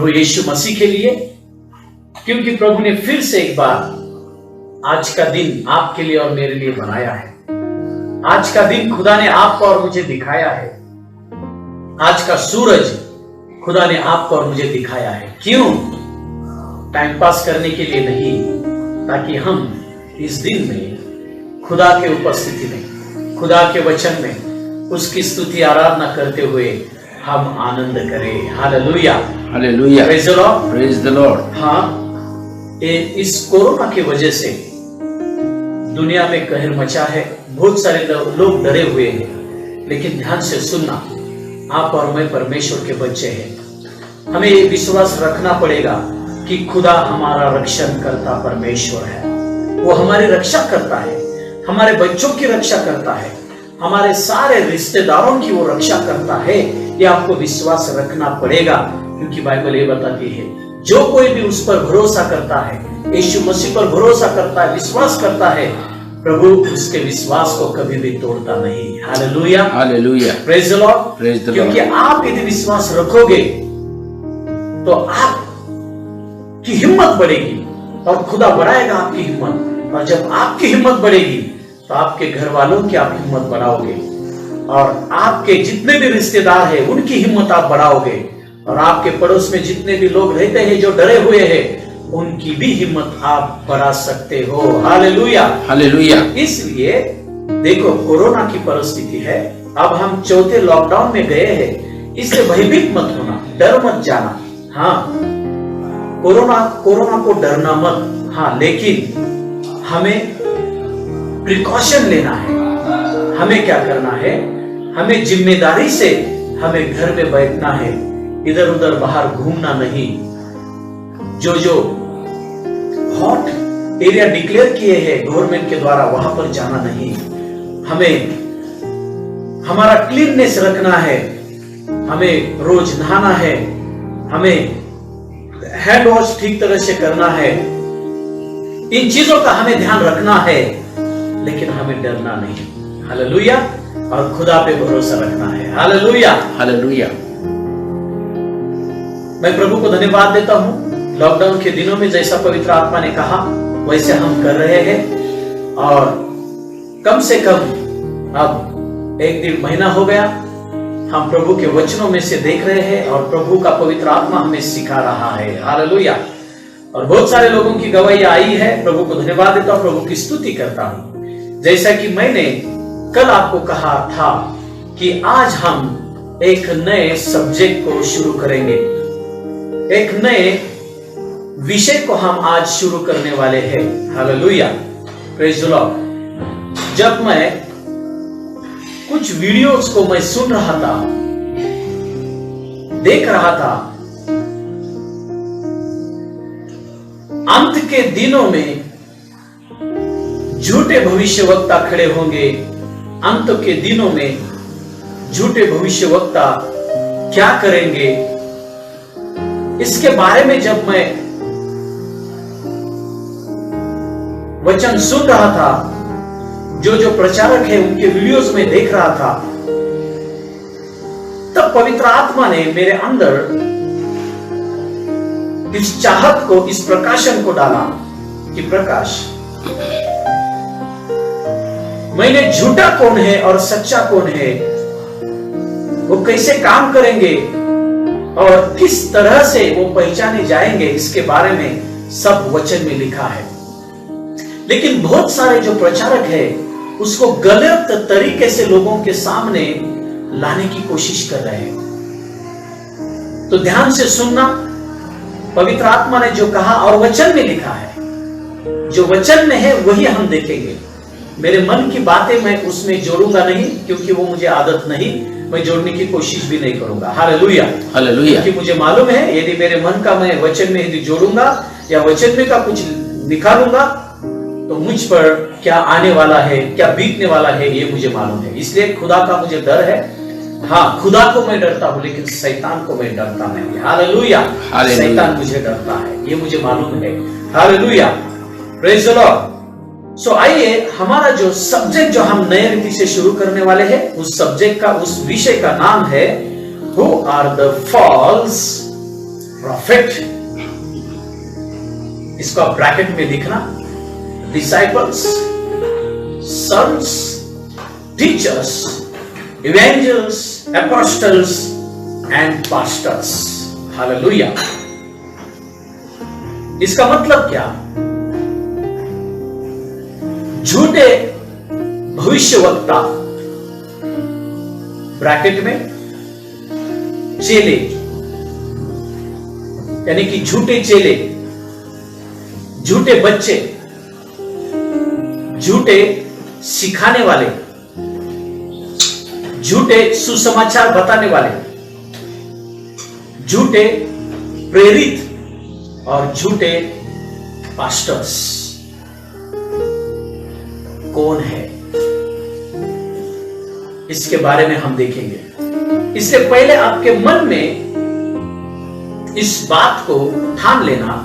प्रभु यीशु मसीह के लिए, क्योंकि प्रभु ने फिर से एक बार आज का दिन आपके लिए और मेरे लिए बनाया है। आज का दिन खुदा ने आपको और मुझे दिखाया है। आज का सूरज खुदा ने आपको और मुझे दिखाया है। क्यों? टाइम पास करने के लिए नहीं, ताकि हम इस दिन में खुदा के उपस्थिति में, खुदा के वचन में उसकी स्तुति आराधना करते हुए हम आनंद करें। Hallelujah, hallelujah, praise the Lord, praise the Lord. हाँ, इस कोरोना की वजह से दुनिया में कहर मचा है। बहुत सारे लोग डरे हुए हैं, लेकिन ध्यान से सुनना, आप और मैं परमेश्वर के बच्चे हैं। हमें ये विश्वास रखना पड़ेगा कि खुदा हमारा रक्षण करता परमेश्वर है। वो हमारी रक्षा करता है, हमारे बच्चों की रक्षा करता है, हमारे सारे रिश्तेदारों की वो रक्षा करता है। ये आपको विश्वास रखना पड़ेगा, क्योंकि बाइबल ये बताती है जो कोई भी उस पर भरोसा करता है, यीशु मसीह पर भरोसा करता है, विश्वास करता है, प्रभु उसके विश्वास को कभी भी तोड़ता नहीं। Hallelujah, hallelujah, praise the Lord, praise the Lord. क्योंकि आप यदि विश्वास रखोगे तो आप की हिम्मत बढ़ेगी और खुदा बढ़ाएगा आपकी हिम्मत। और जब आपकी हिम्मत बढ़ेगी तो आपके घर वालों की आप हिम्मत बढ़ाओगे, और आपके जितने भी रिश्तेदार हैं उनकी हिम्मत आप बढ़ाओगे, और आपके पड़ोस में जितने भी लोग रहते हैं जो डरे हुए हैं उनकी भी हिम्मत आप बढ़ा सकते हो। Hallelujah, hallelujah. इसलिए देखो, कोरोना की परिस्थिति है, अब हम चौथे लॉकडाउन में गए हैं, इससे भयभीत मत होना, डर मत जाना। हाँ, कोरोना को डरना मत, हाँ, लेकिन हमें प्रिकॉशन लेना है। हमें क्या करना है? हमें जिम्मेदारी से हमें घर में बैठना है, इधर उधर बाहर घूमना नहीं। जो हॉट एरिया डिक्लेयर किए हैं गवर्नमेंट के द्वारा, वहां पर जाना नहीं। हमें हमारा क्लीननेस रखना है, हमें रोज नहाना है, हमें हैंड वॉश ठीक तरह से करना है। इन चीजों का हमें ध्यान रखना है, लेकिन हमें डरना नहीं। हालेलुया, और खुदा पे भरोसा रखना है। Hallelujah, hallelujah. मैं प्रभु को धन्यवाद देता हूं। लॉकडाउन के दिनों में जैसा पवित्र आत्मा ने कहा वैसे हम कर रहे हैं, और कम से कम अब 1-1.5 महीना हो गया हम प्रभु के वचनों में से देख रहे हैं, और प्रभु का पवित्र आत्मा हमें सिखा रहा है। हालेलुया, और बहुत सारे लोगों की गवाही आई है। प्रभु को धन्यवाद देता हूं, प्रभु की स्तुति करता हूं। जैसा कि मैंने कल आपको कहा था कि आज हम एक नए सब्जेक्ट को शुरू करेंगे, एक नए विषय को हम आज शुरू करने वाले हैं। Hallelujah, praise the Lord. जब मैं कुछ वीडियोस को मैं सुन रहा था, देख रहा था, अंत के दिनों में झूठे भविष्यवक्ता खड़े होंगे। अंत के दिनों में झूठे भविष्यवक्ता क्या करेंगे, इसके बारे में जब मैं वचन सुन रहा था, जो प्रचारक है उनके वीडियोस में देख रहा था, तब पवित्र आत्मा ने मेरे अंदर इस चाहत को, इस प्रकाशन को डाला कि प्रकाश, मैंने झूठा कौन है और सच्चा कौन है, वो कैसे काम करेंगे और किस तरह से वो पहचाने जाएंगे, इसके बारे में सब वचन में लिखा है। लेकिन बहुत सारे जो प्रचारक है उसको गलत तरीके से लोगों के सामने लाने की कोशिश कर रहे हैं। तो ध्यान से सुनना, पवित्र आत्मा ने जो कहा और वचन में लिखा है, जो वचन में है वही हम देखेंगे। मेरे मन की बातें मैं उसमें जोड़ूंगा नहीं, क्योंकि वो मुझे आदत नहीं, मैं जोड़ने की कोशिश भी नहीं करूंगा। Hallelujah, hallelujah. क्योंकि मुझे मालूम है यदि मेरे मन का मैं वचन में यदि जोड़ूंगा या वचन में का कुछ निकालूंगा तो मुझ पर क्या आने वाला है, क्या बीतने वाला है, ये मुझे मालूम है। इसलिए खुदा का मुझे डर है। हाँ, खुदा को मैं डरता हूं, लेकिन शैतान को मैं डरता नहीं। हालेलुया, शैतान मुझे डरता है, ये मुझे मालूम है। Hallelujah, praise the lord. So आइए, हमारा जो सब्जेक्ट जो हम नए रीति से शुरू करने वाले हैं, उस सब्जेक्ट का, उस विषय का नाम है who are the false prophet, इसको आप ब्रैकेट में लिखना, disciples, sons, teachers, evangels, apostles and pastors. Hallelujah. इसका मतलब क्या? झूठे भविष्यवक्ता, ब्रैकेट में चेले, यानी कि झूठे चेले, झूठे बच्चे, झूठे सिखाने वाले, झूठे सुसमाचार बताने वाले, झूठे प्रेरित और झूठे पास्टर्स कौन है, इसके बारे में हम देखेंगे। इससे पहले आपके मन में इस बात को ठान लेना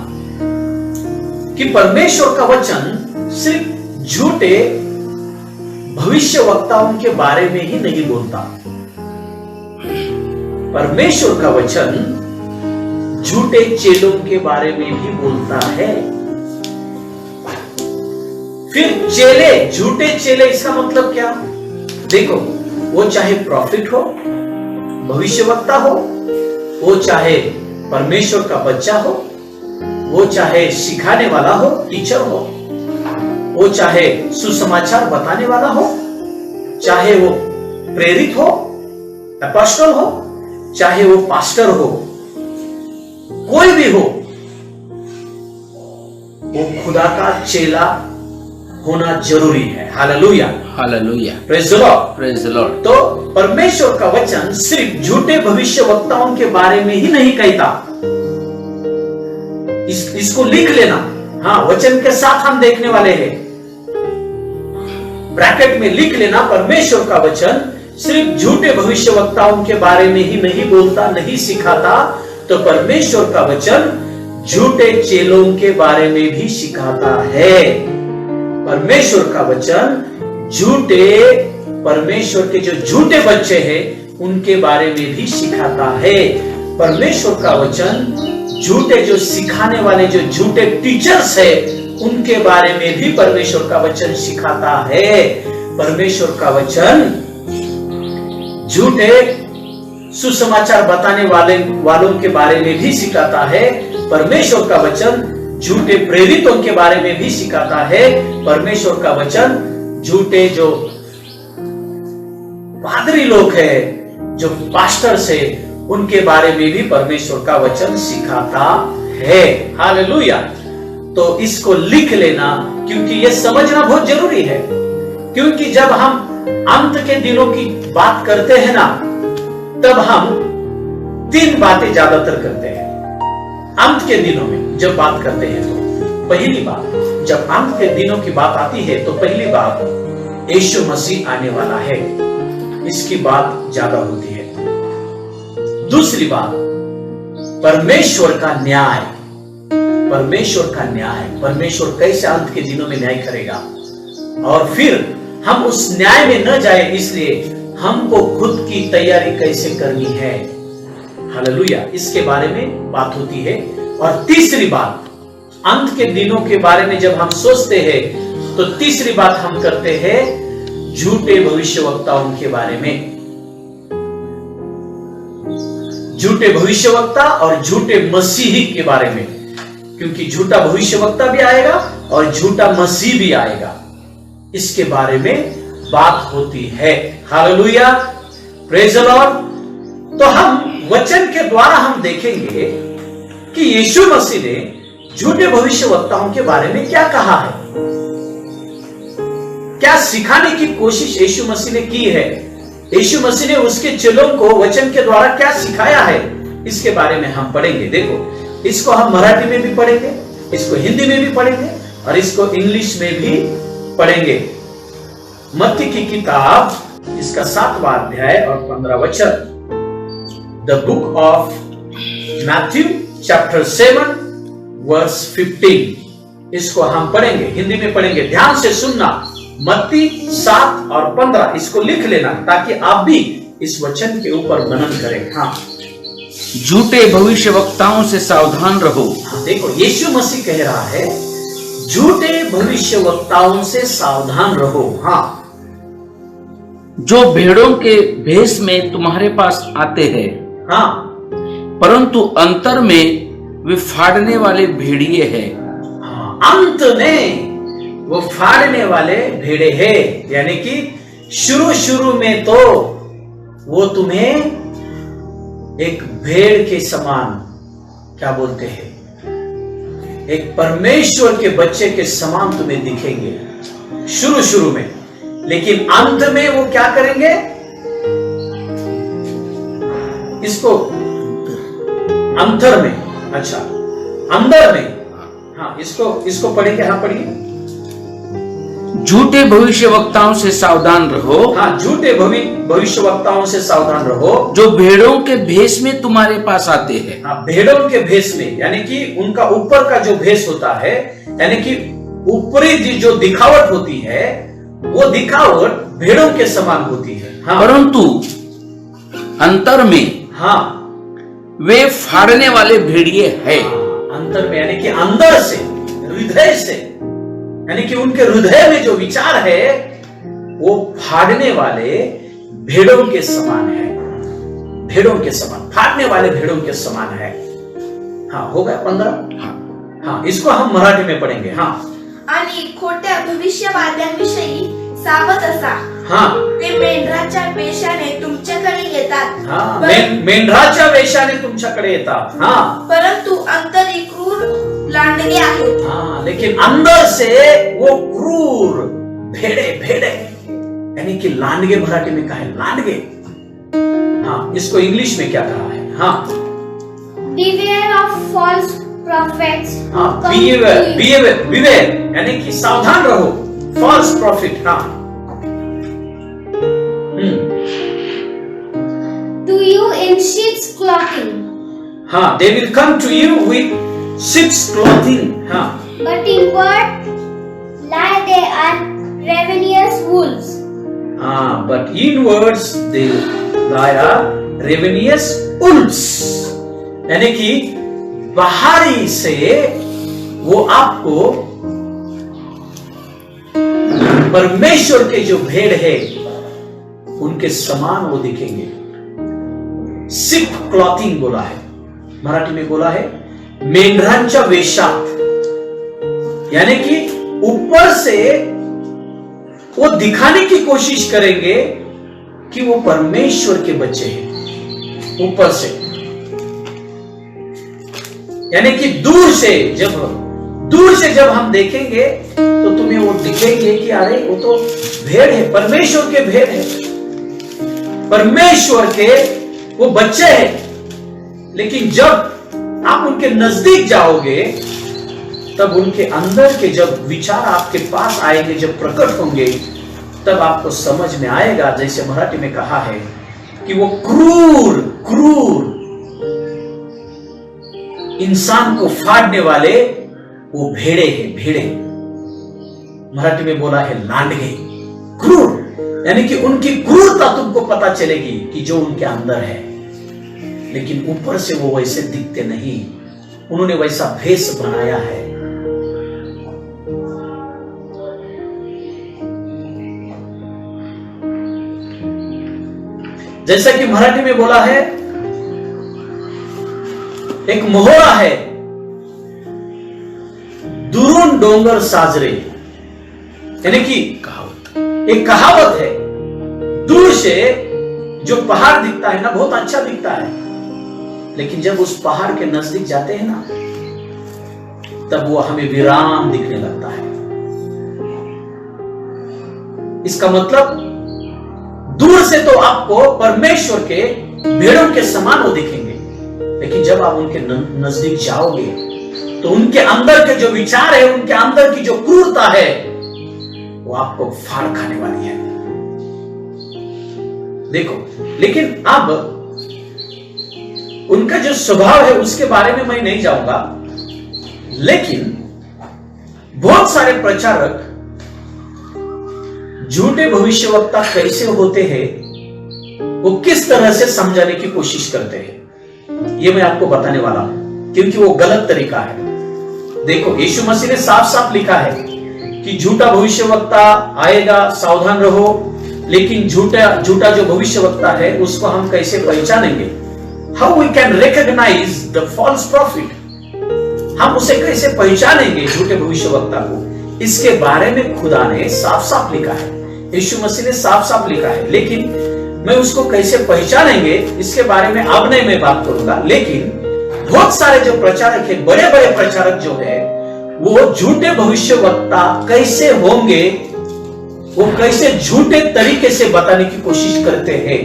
कि परमेश्वर का वचन सिर्फ झूठे भविष्यवक्ताओं के बारे में ही नहीं बोलता। परमेश्वर का वचन झूठे चेलों के बारे में भी बोलता है। फिर चेले, झूठे चेले, इसका मतलब क्या? देखो, वो चाहे प्रॉफिट हो, भविष्यवक्ता हो, वो चाहे परमेश्वर का बच्चा हो, वो चाहे सिखाने वाला हो, टीचर हो, वो चाहे सुसमाचार बताने वाला हो, चाहे वो प्रेरित हो, एपोस्टल हो, चाहे वो पास्टर हो, कोई भी हो, वो खुदा का चेला होना जरूरी है। Hallelujah, hallelujah, praise the Lord, praise the Lord. तो परमेश्वर का वचन सिर्फ झूठे भविष्यवक्ताओं के बारे में ही नहीं कहता। इसको लिख लेना। हाँ, वचन के साथ हम देखने वाले हैं, ब्रैकेट में लिख लेना। परमेश्वर का वचन सिर्फ झूठे भविष्यवक्ताओं के बारे में ही नहीं बोलता, नहीं सिखाता, तो परमेश्वर का वचन झूठे चेलों के बारे में भी सिखाता है। परमेश्वर का वचन परमेश्वर के जो झूठे बच्चे हैं उनके बारे में भी सिखाता है। परमेश्वर का वचन झूठे जो सिखाने वाले, जो झूठे टीचर्स है, उनके बारे में भी परमेश्वर का वचन सिखाता है। परमेश्वर का वचन झूठे सुसमाचार बताने वालों के बारे में भी सिखाता है। परमेश्वर का वचन झूठे प्रेरितों के बारे में भी सिखाता है। परमेश्वर का वचन झूठे जो पादरी लोग हैं, जो पास्टर्स है, उनके बारे में भी परमेश्वर का वचन सिखाता है। हालेलुया। तो इसको लिख लेना, क्योंकि यह समझना बहुत जरूरी है। क्योंकि जब हम अंत के दिनों की बात करते हैं ना, तब हम 3 बातें ज्यादातर करते हैं। अंत के दिनों में जब बात करते हैं तो पहली बात, जब अंत के दिनों की बात आती है तो पहली बात यीशु मसीह आने वाला है, इसकी बात ज्यादा होती है। दूसरी बात, परमेश्वर का न्याय, परमेश्वर का न्याय, परमेश्वर कैसे अंत के दिनों में न्याय करेगा, और फिर हम उस न्याय में न जाए इसलिए हमको खुद की तैयारी कैसे करनी है। हालेलुया, इसके बारे में बात होती है। और तीसरी बात, अंत के दिनों के बारे में जब हम सोचते हैं तो तीसरी बात हम करते हैं झूठे भविष्यवक्ताओं के बारे में। झूठे भविष्यवक्ता और झूठे मसीही के बारे में, क्योंकि झूठा भविष्यवक्ता भी आएगा और झूठा मसीह भी आएगा, इसके बारे में बात होती है। Hallelujah, praise the Lord. तो हम वचन के द्वारा हम देखेंगे कि यीशु मसीह ने झूठे भविष्यवक्ताओं के बारे में क्या कहा है, क्या सिखाने की कोशिश यीशु मसीह ने की है, यीशु मसीह ने उसके चेलों को वचन के द्वारा क्या सिखाया है, इसके बारे में हम पढ़ेंगे। देखो, इसको हम मराठी में भी पढ़ेंगे, इसको हिंदी में भी पढ़ेंगे और इसको इंग्लिश में भी पढ़ेंगे। मत्ती की किताब, इसका 7वां अध्याय और 15 वचन। The book of Matthew chapter 7 verse 15, इसको हम पढ़ेंगे, हिंदी में पढ़ेंगे। ध्यान से सुनना, मत्ती 7 और 15, इसको लिख लेना ताकि आप भी इस वचन के ऊपर मनन करें। हाँ, झूठे भविष्यवक्ताओं से सावधान रहो। देखो, यीशु मसीह कह रहा है झूठे भविष्यवक्ताओं से सावधान रहो। हाँ, जो भेड़ों के भेष में तुम्हारे पास आते हैं, हाँ, परंतु अंतर में वे फाड़ने वाले भेड़िए हैं। हाँ, अंत में वो फाड़ने वाले भेड़े हैं। यानी कि शुरू में तो वो तुम्हें एक भेड़ के समान, क्या बोलते हैं, एक परमेश्वर के बच्चे के समान तुम्हें दिखेंगे शुरू में, लेकिन अंत में वो क्या करेंगे? इसको अंतर में, अच्छा, अंदर में, हाँ, इसको पढ़ेंगे। हाँ, पढ़िए। झूठे भविष्यवक्ताओं से सावधान रहो। हाँ, झूठे भविष्यवक्ताओं से सावधान रहो, जो भेड़ों के भेष में तुम्हारे पास आते हैं। हाँ, भेड़ों के भेष में, यानी कि उनका ऊपर का जो भेष होता है, यानी कि ऊपरी जो दिखावट होती है, वो दिखावट भेड़ों के समान होती है। हाँ, परंतु अंतर में, हाँ, वे फाड़ने वाले भेड़िए हैं। अंतर में यानी कि अंदर से, हृदय से, यानी कि उनके हृदय में जो विचार है वो फाड़ने वाले भेड़ों के समान है। भेड़ों के समान, फाड़ने वाले भेड़ों के समान है। हाँ, हो गया 15। हाँ, इसको हम मराठी में पढ़ेंगे। हाँ, आणि खोट्या भविष्यवाद्यांविषयी सावध असा। हाँ, ते मेंढराच्या वेशाने तुमच्याकडे येतात। हाँ, मेंढराच्या वेशाने तुमच्याकडे येतात। हाँ, परंतु अंतरी क्रूर लांडगे आहेत। हाँ, लेकिन अंदर से वो क्रूर भेड़े, यानी कि लांडगे मराठी में कहा है, लांडगे। हाँ, इसको इंग्लिश में क्या कहा है? हाँ, Beware of false prophets. हाँ, beware, यानी कि सावधान रहो, फॉल्स प्रॉफिट। हाँ, To you in sheep's clothing. हाँ, they will come to you with sheep's clothing. हाँ, But in word lie they are ravenous wolves. हाँ, but in words they are ravenous wolves. यानी कि बाहरी से वो आपको परमेश्वर के जो भेड़ है उनके समान वो दिखेंगे। सिप क्लॉथिंग बोला है, मराठी में बोला है मेंढरांच्या वेशात, यानी कि ऊपर से वो दिखाने की कोशिश करेंगे कि वो परमेश्वर के बच्चे हैं। ऊपर से, यानी कि दूर से जब हम देखेंगे तो तुम्हें वो दिखेंगे कि अरे वो तो भेड़ है, परमेश्वर के भेड़ है, परमेश्वर के वो बच्चे हैं। लेकिन जब आप उनके नजदीक जाओगे तब उनके अंदर के जब विचार आपके पास आएंगे, जब प्रकट होंगे, तब आपको समझ में आएगा, जैसे मराठी में कहा है कि वो क्रूर इंसान को फाड़ने वाले वो भेड़े हैं। भेड़े मराठी में बोला है लांडगे, क्रूर, यानी कि उनकी क्रूरता तुमको पता चलेगी कि जो उनके अंदर है। लेकिन ऊपर से वो वैसे दिखते नहीं, उन्होंने वैसा भेष बनाया है। जैसा कि मराठी में बोला है, एक मोहरा है, दुरून डोंगर साजरे, यानी कि एक कहावत है, दूर से जो पहाड़ दिखता है ना, बहुत अच्छा दिखता है, लेकिन जब उस पहाड़ के नजदीक जाते हैं ना, तब वो हमें वीरान दिखने लगता है। इसका मतलब दूर से तो आपको परमेश्वर के भेड़ों के समान वो दिखेंगे, लेकिन जब आप उनके नजदीक जाओगे तो उनके अंदर के जो विचार है, उनके अंदर की जो क्रूरता है, वो आपको फाड़ खाने वाली है। देखो, लेकिन अब उनका जो स्वभाव है उसके बारे में मैं नहीं जाऊंगा, लेकिन बहुत सारे प्रचारक झूठे भविष्यवक्ता कैसे होते हैं वो किस तरह से समझाने की कोशिश करते हैं। ये मैं आपको बताने वाला हूं, क्योंकि वो गलत तरीका है। देखो, यीशु मसीह ने साफ साफ लिखा है कि झूठा भविष्यवक्ता आएगा, सावधान रहो। लेकिन झूठा जो भविष्यवक्ता है उसको हम कैसे पहचानेंगे? How we can recognise the false prophet? हम उसे कैसे पहचानेंगे झूठे भविष्यवक्ता को? इसके बारे में खुदा ने साफ साफ लिखा है, यीशु मसीह ने साफ साफ लिखा है। लेकिन मैं उसको कैसे पहचानेंगे इसके बारे में अब नहीं मैं बात करूंगा। लेकिन बहुत सारे जो प्रचारक है, बड़े बड़े प्रचारक जो है, वो झूठे भविष्यवक्ता कैसे होंगे, वो कैसे झूठे तरीके से बताने की कोशिश करते हैं,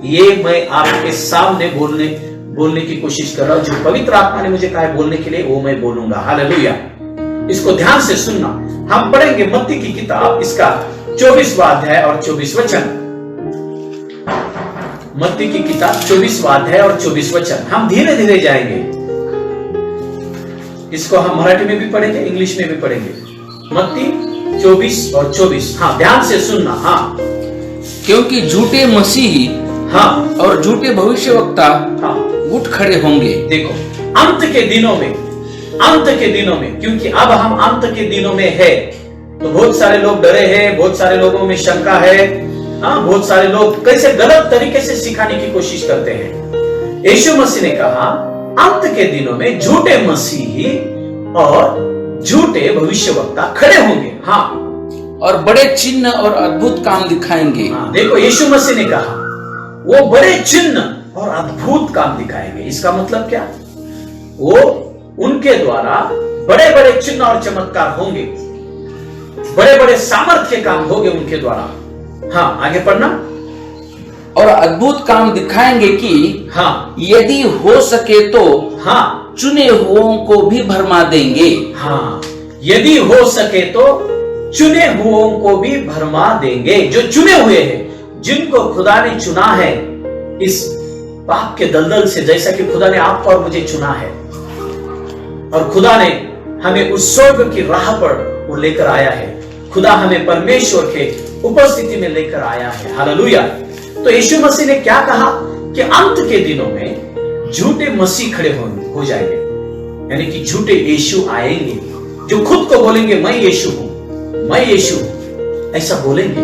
ये मैं आपके सामने बोलने की कोशिश कर रहा हूं। जो पवित्र आत्मा ने मुझे कहा है बोलने के लिए, वो मैं बोलूंगा। हालेलुया। इसको ध्यान से सुनना। हम पढ़ेंगे मत्ती की किताब, इसका 24वां अध्याय और 24 वचन। मत्ती की किताब 24वां अध्याय और 24 वचन। हम धीरे धीरे जाएंगे। इसको हम मराठी में भी पढ़ेंगे, इंग्लिश में भी पढ़ेंगे। मत्ती 24 और 24। हाँ, ध्यान से सुनना। हाँ, क्योंकि झूठे मसीही हाँ और झूठे भविष्यवक्ता हाँ उठ खड़े होंगे। देखो, अंत के दिनों में, क्योंकि अब हम अंत के दिनों में है, तो बहुत सारे लोग डरे हैं, बहुत सारे लोगों में शंका है। हाँ, बहुत सारे लोग कैसे गलत तरीके से सिखाने की कोशिश करते हैं। यीशु मसीह ने कहा अंत के दिनों में झूठे मसीही और झूठे भविष्यवक्ता खड़े होंगे। हाँ, और बड़े चिन्ह और अद्भुत काम दिखाएंगे। हाँ, देखो, यीशु मसीह ने कहा वो बड़े चिन्ह और अद्भुत काम दिखाएंगे। इसका मतलब क्या? वो उनके द्वारा बड़े बड़े चिन्ह और चमत्कार होंगे, बड़े बड़े सामर्थ्य काम होंगे उनके द्वारा। हाँ, आगे पढ़ना। और अद्भुत काम दिखाएंगे कि हाँ, यदि हो सके तो हाँ, चुने हुओं को भी भरमा देंगे। हाँ, यदि हो सके तो चुने हुओं को भी भरमा देंगे। जो चुने हुए हैं, जिनको खुदा ने चुना है इस पाप के दलदल से, जैसा कि खुदा ने आपको और मुझे चुना है, और खुदा ने हमें उस स्वर्ग की राह पर वो लेकर आया है। खुदा हमें परमेश्वर के उपस्थिति में लेकर आया है। हालेलुया। तो यीशु मसीह ने क्या कहा कि अंत के दिनों में झूठे मसीह खड़े हो जाएंगे, यानी कि झूठे यीशु आएंगे, जो खुद को बोलेंगे मैं यीशु हूं, मैं यीशु हूं, ऐसा बोलेंगे।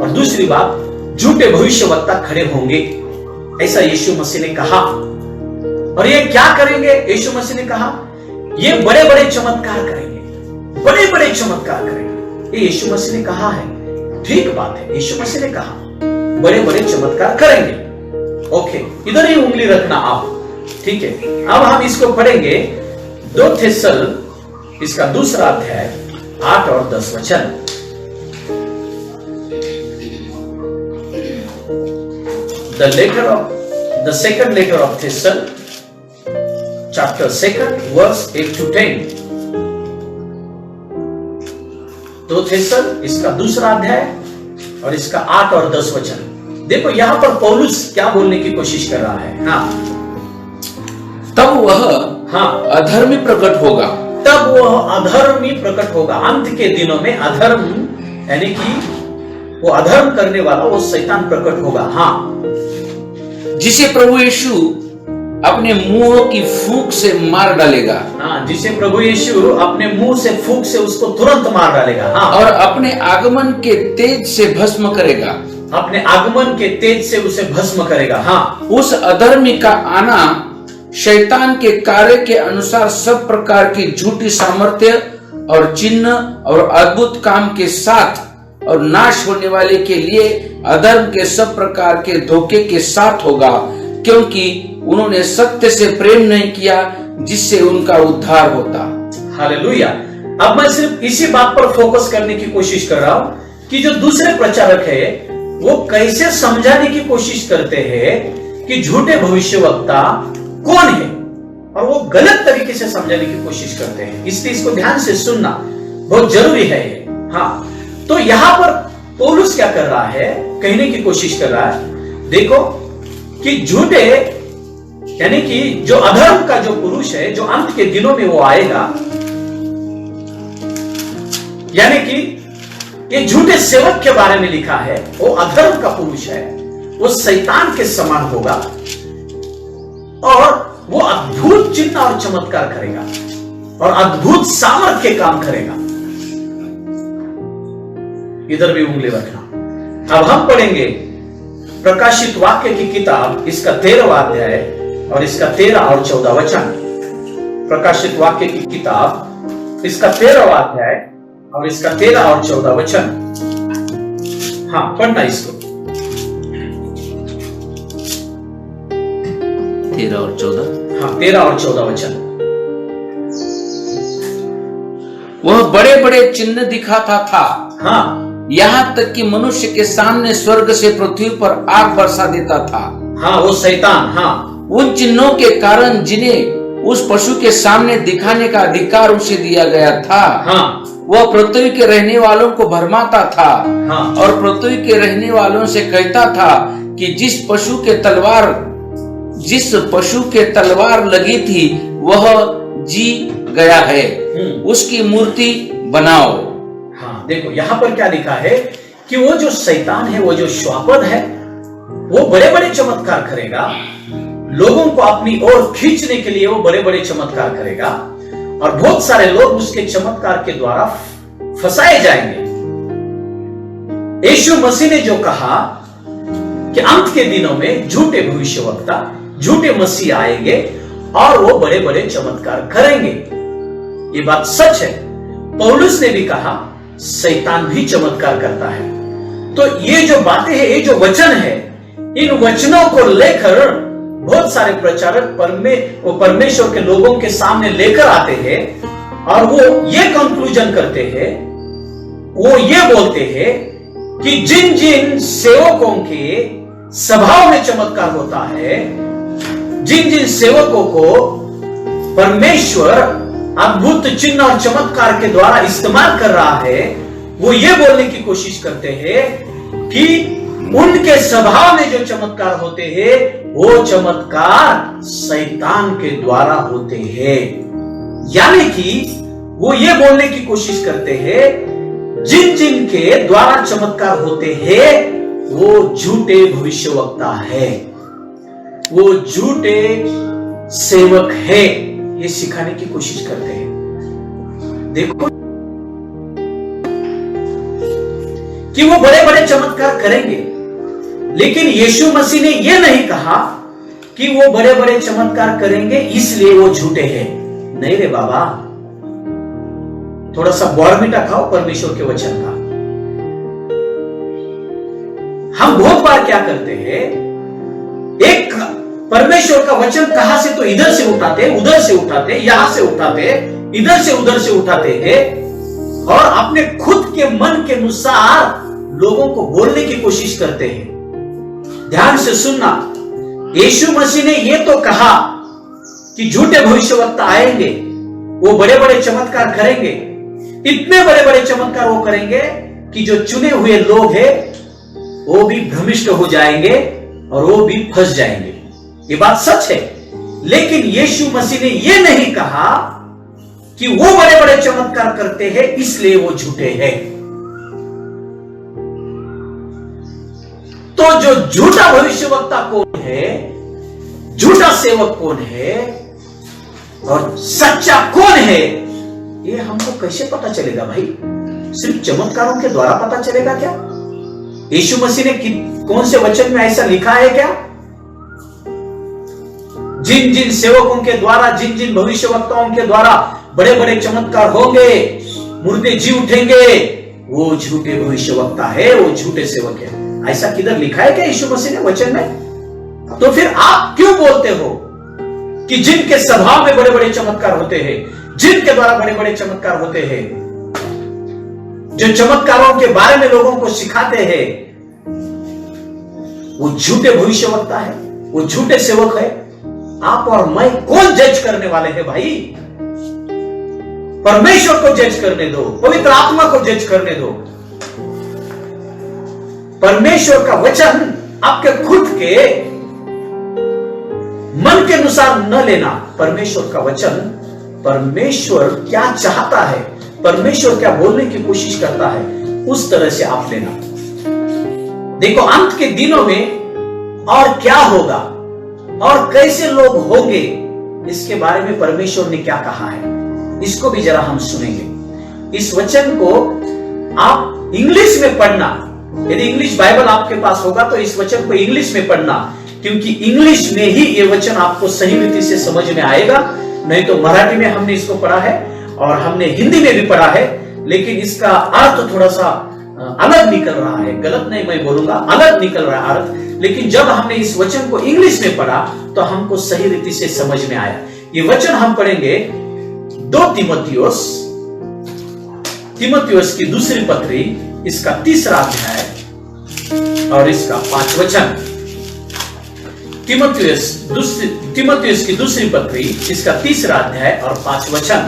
और दूसरी बात, झूठे भविष्यवक्ता खड़े होंगे, ऐसा यीशु मसीह ने कहा। और ये क्या करेंगे? यीशु मसीह ने कहा ये बड़े बड़े चमत्कार करेंगे, बड़े बड़े चमत्कार करेंगे। ये यीशु मसीह ने कहा है, ठीक बात है, यीशु मसीह ने कहा बड़े बड़े चमत्कार करेंगे। ओके, इधर ही उंगली रखना आप, ठीक है। अब हम इसको पढ़ेंगे 2 थिस्सल, इसका 2रा अध्याय 8 और 10 वचन। The second letter of Thistle, chapter 2, verse 8 to 10. 2 थिस्सल, इसका 2रा अध्याय और इसका 8 और 10 वचन। देखो, यहां पर पौलुस क्या बोलने की कोशिश कर रहा है। हाँ, तब वह हाँ, अधर्मी प्रकट होगा। तब वह अधर्मी प्रकट होगा। अंत के दिनों में अधर्म, यानी कि वो अधर्म करने वाला, वो शैतान प्रकट होगा। हाँ, जिसे प्रभु यीशु अपने मुंह की फूंक से मार डालेगा। हाँ, जिसे प्रभु यीशु अपने मुंह से फूंक से उसको तुरंत मार डालेगा। हाँ, और अपने आगमन के तेज से भस्म करेगा। अपने आगमन के तेज से उसे भस्म करेगा। हाँ, उस अधर्मी का आना शैतान के कार्य के अनुसार सब प्रकार की झूठी सामर्थ्य और चिन्ह और अद्भुत काम के साथ, और नाश होने वाले के लिए अधर्म के सब प्रकार के धोखे के साथ होगा, क्योंकि उन्होंने सत्य से प्रेम नहीं किया जिससे उनका उद्धार होता। हालेलुया। अब मैं सिर्फ इसी बात पर फोकस करने की कोशिश कर रहा हूं कि जो दूसरे प्रचारक है वो कैसे समझाने की कोशिश करते हैं कि झूठे भविष्यवक्ता कौन है, और वो गलत तरीके से समझाने की कोशिश करते हैं। इसलिए इसको ध्यान से सुनना बहुत जरूरी है। हाँ, तो यहां पर पौलुस क्या कर रहा है, कहने की कोशिश कर रहा है, देखो कि झूठे, यानी कि जो अधर्म का जो पुरुष है, जो अंत के दिनों में वो आएगा, यानी कि ये झूठे सेवक के बारे में लिखा है, वो अधर्म का पुरुष है, वो शैतान के समान होगा। और वो अद्भुत चिन्ह और चमत्कार करेगा और अद्भुत सामर्थ्य काम करेगा। इधर भी उंगली रखना। अब हम पढ़ेंगे प्रकाशित वाक्य की किताब, इसका 13वां अध्याय और इसका 13 और 14 वचन। प्रकाशित वाक्य की किताब, इसका 13वां अध्याय और इसका 13 और 14 वचन। हाँ, पढ़ना इसको। 13 और 14। हाँ, 13 और 14 वचन। वह बड़े बड़े चिन्ह दिखाता था, हाँ यहाँ तक कि मनुष्य के सामने स्वर्ग से पृथ्वी पर आग बरसा देता था। हाँ, वो शैतान। हाँ, उन चिन्हों के कारण जिन्हें उस पशु के सामने दिखाने का अधिकार उसे दिया गया था, हाँ, वह पृथ्वी के रहने वालों को भरमाता था, हाँ, और पृथ्वी के रहने वालों से कहता था कि जिस पशु के तलवार लगी थी वह जी गया है, उसकी मूर्ति बनाओ। हाँ, देखो यहां पर क्या लिखा है कि वो जो शैतान है, वो जो श्वापद है, वो बड़े बड़े चमत्कार करेगा, लोगों को अपनी ओर खींचने के लिए वो बड़े बड़े चमत्कार करेगा और बहुत सारे लोग उसके चमत्कार के द्वारा फंसाए जाएंगे। यीशु मसीह ने जो कहा कि अंत के दिनों में झूठे भविष्यवक्ता, झूठे मसीह आएंगे और वो बड़े बड़े चमत्कार करेंगे, ये बात सच है। पौलुस ने भी कहा शैतान भी चमत्कार करता है। तो ये जो बातें हैं, ये जो वचन है, इन वचनों को लेकर बहुत सारे प्रचारक परमेश्वर के लोगों के सामने लेकर आते हैं और वो ये कंक्लूजन करते हैं, वो ये बोलते हैं कि जिन जिन सेवकों के स्वभाव में चमत्कार होता है, जिन जिन सेवकों को परमेश्वर अद्भुत चिन्ह और चमत्कार के द्वारा इस्तेमाल कर रहा है, वो ये बोलने की कोशिश करते हैं कि उनके स्वभाव में जो चमत्कार होते हैं वो चमत्कार शैतान के द्वारा होते हैं। यानी कि वो ये बोलने की कोशिश करते हैं जिन जिन के द्वारा चमत्कार होते हैं वो झूठे भविष्यवक्ता है, वो झूठे सेवक है, ये सिखाने की कोशिश करते हैं। देखो कि वो बड़े बड़े चमत्कार करेंगे, लेकिन यीशु मसीह ने यह नहीं कहा कि वो बड़े बड़े चमत्कार करेंगे इसलिए वो झूठे हैं। नहीं रे बाबा, थोड़ा सा बॉर्मिटा खाओ परमेश्वर के वचन का। हम बहुत बार क्या करते हैं, एक परमेश्वर का वचन कहां से तो इधर से उठाते, उधर से उठाते, यहां से उठाते, इधर से उधर से उठाते हैं और अपने खुद के मन के अनुसार लोगों को बोलने की कोशिश करते हैं। ध्यान से सुनना, यीशु मसीह ने यह तो कहा कि झूठे भविष्यवक्ता आएंगे, वो बड़े बड़े चमत्कार करेंगे, इतने बड़े बड़े चमत्कार वो करेंगे कि जो चुने हुए लोग हैं वो भी भ्रमिष्ट हो जाएंगे और वो भी फंस जाएंगे। ये बात सच है, लेकिन यीशु मसीह ने यह नहीं कहा कि वो बड़े बड़े चमत्कार करते हैं इसलिए वो झूठे हैं। तो जो झूठा भविष्यवक्ता कौन है, झूठा सेवक कौन है और सच्चा कौन है, ये हमको कैसे पता चलेगा भाई? सिर्फ चमत्कारों के द्वारा पता चलेगा क्या? यीशु मसीह ने कौन से वचन में ऐसा लिखा है क्या? जिन जिन सेवकों के द्वारा, जिन जिन भविष्यवक्ताओं के द्वारा बड़े बड़े चमत्कार होंगे, मुर्दे जी उठेंगे, वो झूठे भविष्यवक्ता है, वो झूठे सेवक है। ऐसा किधर लिखा है क्या यीशु मसीह ने वचन में? तो फिर आप क्यों बोलते हो कि जिनके स्वभाव में बड़े बड़े चमत्कार होते हैं, जिनके द्वारा बड़े बड़े चमत्कार होते हैं, जो चमत्कारों के बारे में लोगों को सिखाते हैं, वो झूठे भविष्यवक्ता है, वो झूठे सेवक है? आप और मैं कौन जज करने वाले हैं भाई? परमेश्वर को जज करने दो, पवित्र आत्मा को जज करने दो। परमेश्वर का वचन आपके खुद के मन के अनुसार न लेना। परमेश्वर का वचन, परमेश्वर क्या चाहता है, परमेश्वर क्या बोलने की कोशिश करता है, उस तरह से आप लेना। देखो अंत के दिनों में और क्या होगा और कैसे लोग होंगे, इसके बारे में परमेश्वर ने क्या कहा है, इसको भी जरा हम सुनेंगे। इस वचन को आप इंग्लिश में पढ़ना, यदि इंग्लिश बाइबल आपके पास होगा तो इस वचन को इंग्लिश में पढ़ना, क्योंकि इंग्लिश में ही ये वचन आपको सही रीति से समझ में आएगा। नहीं तो मराठी में हमने इसको पढ़ा है और हमने हिंदी में भी पढ़ा है, लेकिन इसका अर्थ थोड़ा सा अलग निकल रहा है। गलत नहीं मैं बोलूंगा, अलग निकल रहा है अर्थ। लेकिन जब हमने इस वचन को इंग्लिश में पढ़ा तो हमको सही रीति से समझ में आया। ये वचन हम पढ़ेंगे 2 तीमुथियुस की दूसरी पत्री, इसका 3रा अध्याय और इसका 5 वचन। तीमुथियुस की दूसरी पत्री, इसका 3रा अध्याय और 5 वचन।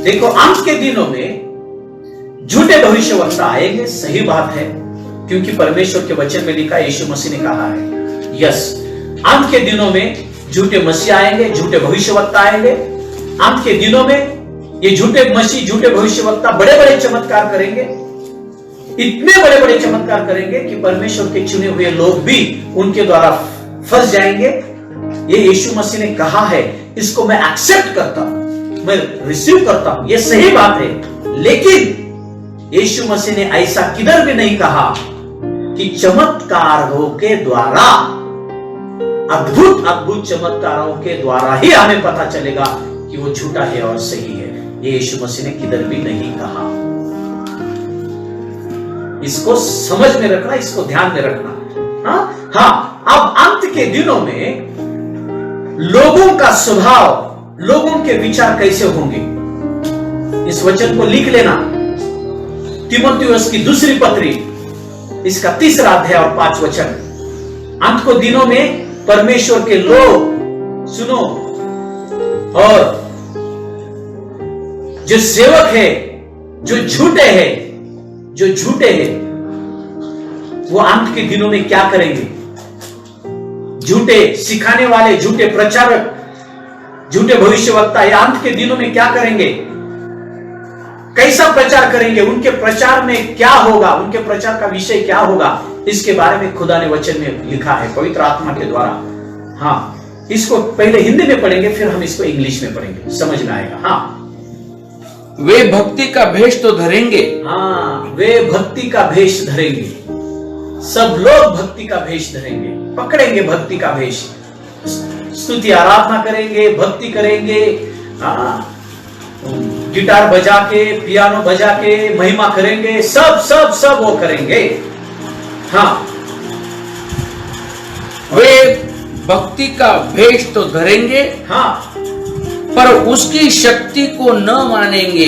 देखो, अंत के दिनों में झूठे भविष्यवक्ता आएंगे, सही बात है, क्योंकि परमेश्वर के वचन में लिखा है, यीशु मसीह ने कहा है। यस, अंत के दिनों में झूठे मसीह आएंगे, झूठे भविष्यवक्ता आएंगे। अंत के दिनों में ये झूठे मसीह, झूठे भविष्यवक्ता बड़े बड़े चमत्कार करेंगे, इतने बड़े बड़े चमत्कार करेंगे कि परमेश्वर के चुने हुए लोग भी उनके द्वारा फंस जाएंगे। ये यीशु मसीह ने कहा है, इसको मैं एक्सेप्ट करता हूं, मैं रिसीव करता हूं, ये सही बात है। लेकिन यीशु मसीह ने ऐसा किधर भी नहीं कहा कि चमत्कारों के द्वारा, अद्भुत अद्भुत चमत्कारों के द्वारा ही हमें पता चलेगा कि वो झूठा है और सही है। ये यीशु मसीह ने किधर भी नहीं कहा। इसको समझ में रखना, इसको ध्यान में रखना। हाँ, अब अंत के दिनों में लोगों का स्वभाव, लोगों के विचार कैसे होंगे, इस वचन को लिख लेना। तीमुथियुस की दूसरी पत्री, इसका 3रा अध्याय और 5 वचन। अंत को दिनों में परमेश्वर के लोग, सुनो, और जो सेवक है, जो झूठे हैं, वो अंत के दिनों में क्या करेंगे? झूठे सिखाने वाले, झूठे प्रचारक, झूठे भविष्यवक्ता, ये अंत के दिनों में क्या करेंगे? कैसा प्रचार करेंगे? उनके प्रचार में क्या होगा? उनके प्रचार का विषय क्या होगा? इसके बारे में खुदा ने वचन में लिखा है, पवित्र आत्मा के द्वारा। हाँ, इसको पहले हिंदी में पढ़ेंगे, फिर हम इसको इंग्लिश में पढ़ेंगे, समझ में आएगा। हाँ, वे भक्ति का भेष तो धरेंगे। हाँ, वे भक्ति का भेष धरेंगे। सब लोग भक्ति का भेष धरेंगे, पकड़ेंगे भक्ति का भेष, स्तुति आराधना करेंगे, भक्ति करेंगे, गिटार बजा के, पियानो बजा के महिमा करेंगे, सब सब सब वो करेंगे। हाँ, वे भक्ति का भेष तो धरेंगे, हाँ, पर उसकी शक्ति को न मानेंगे।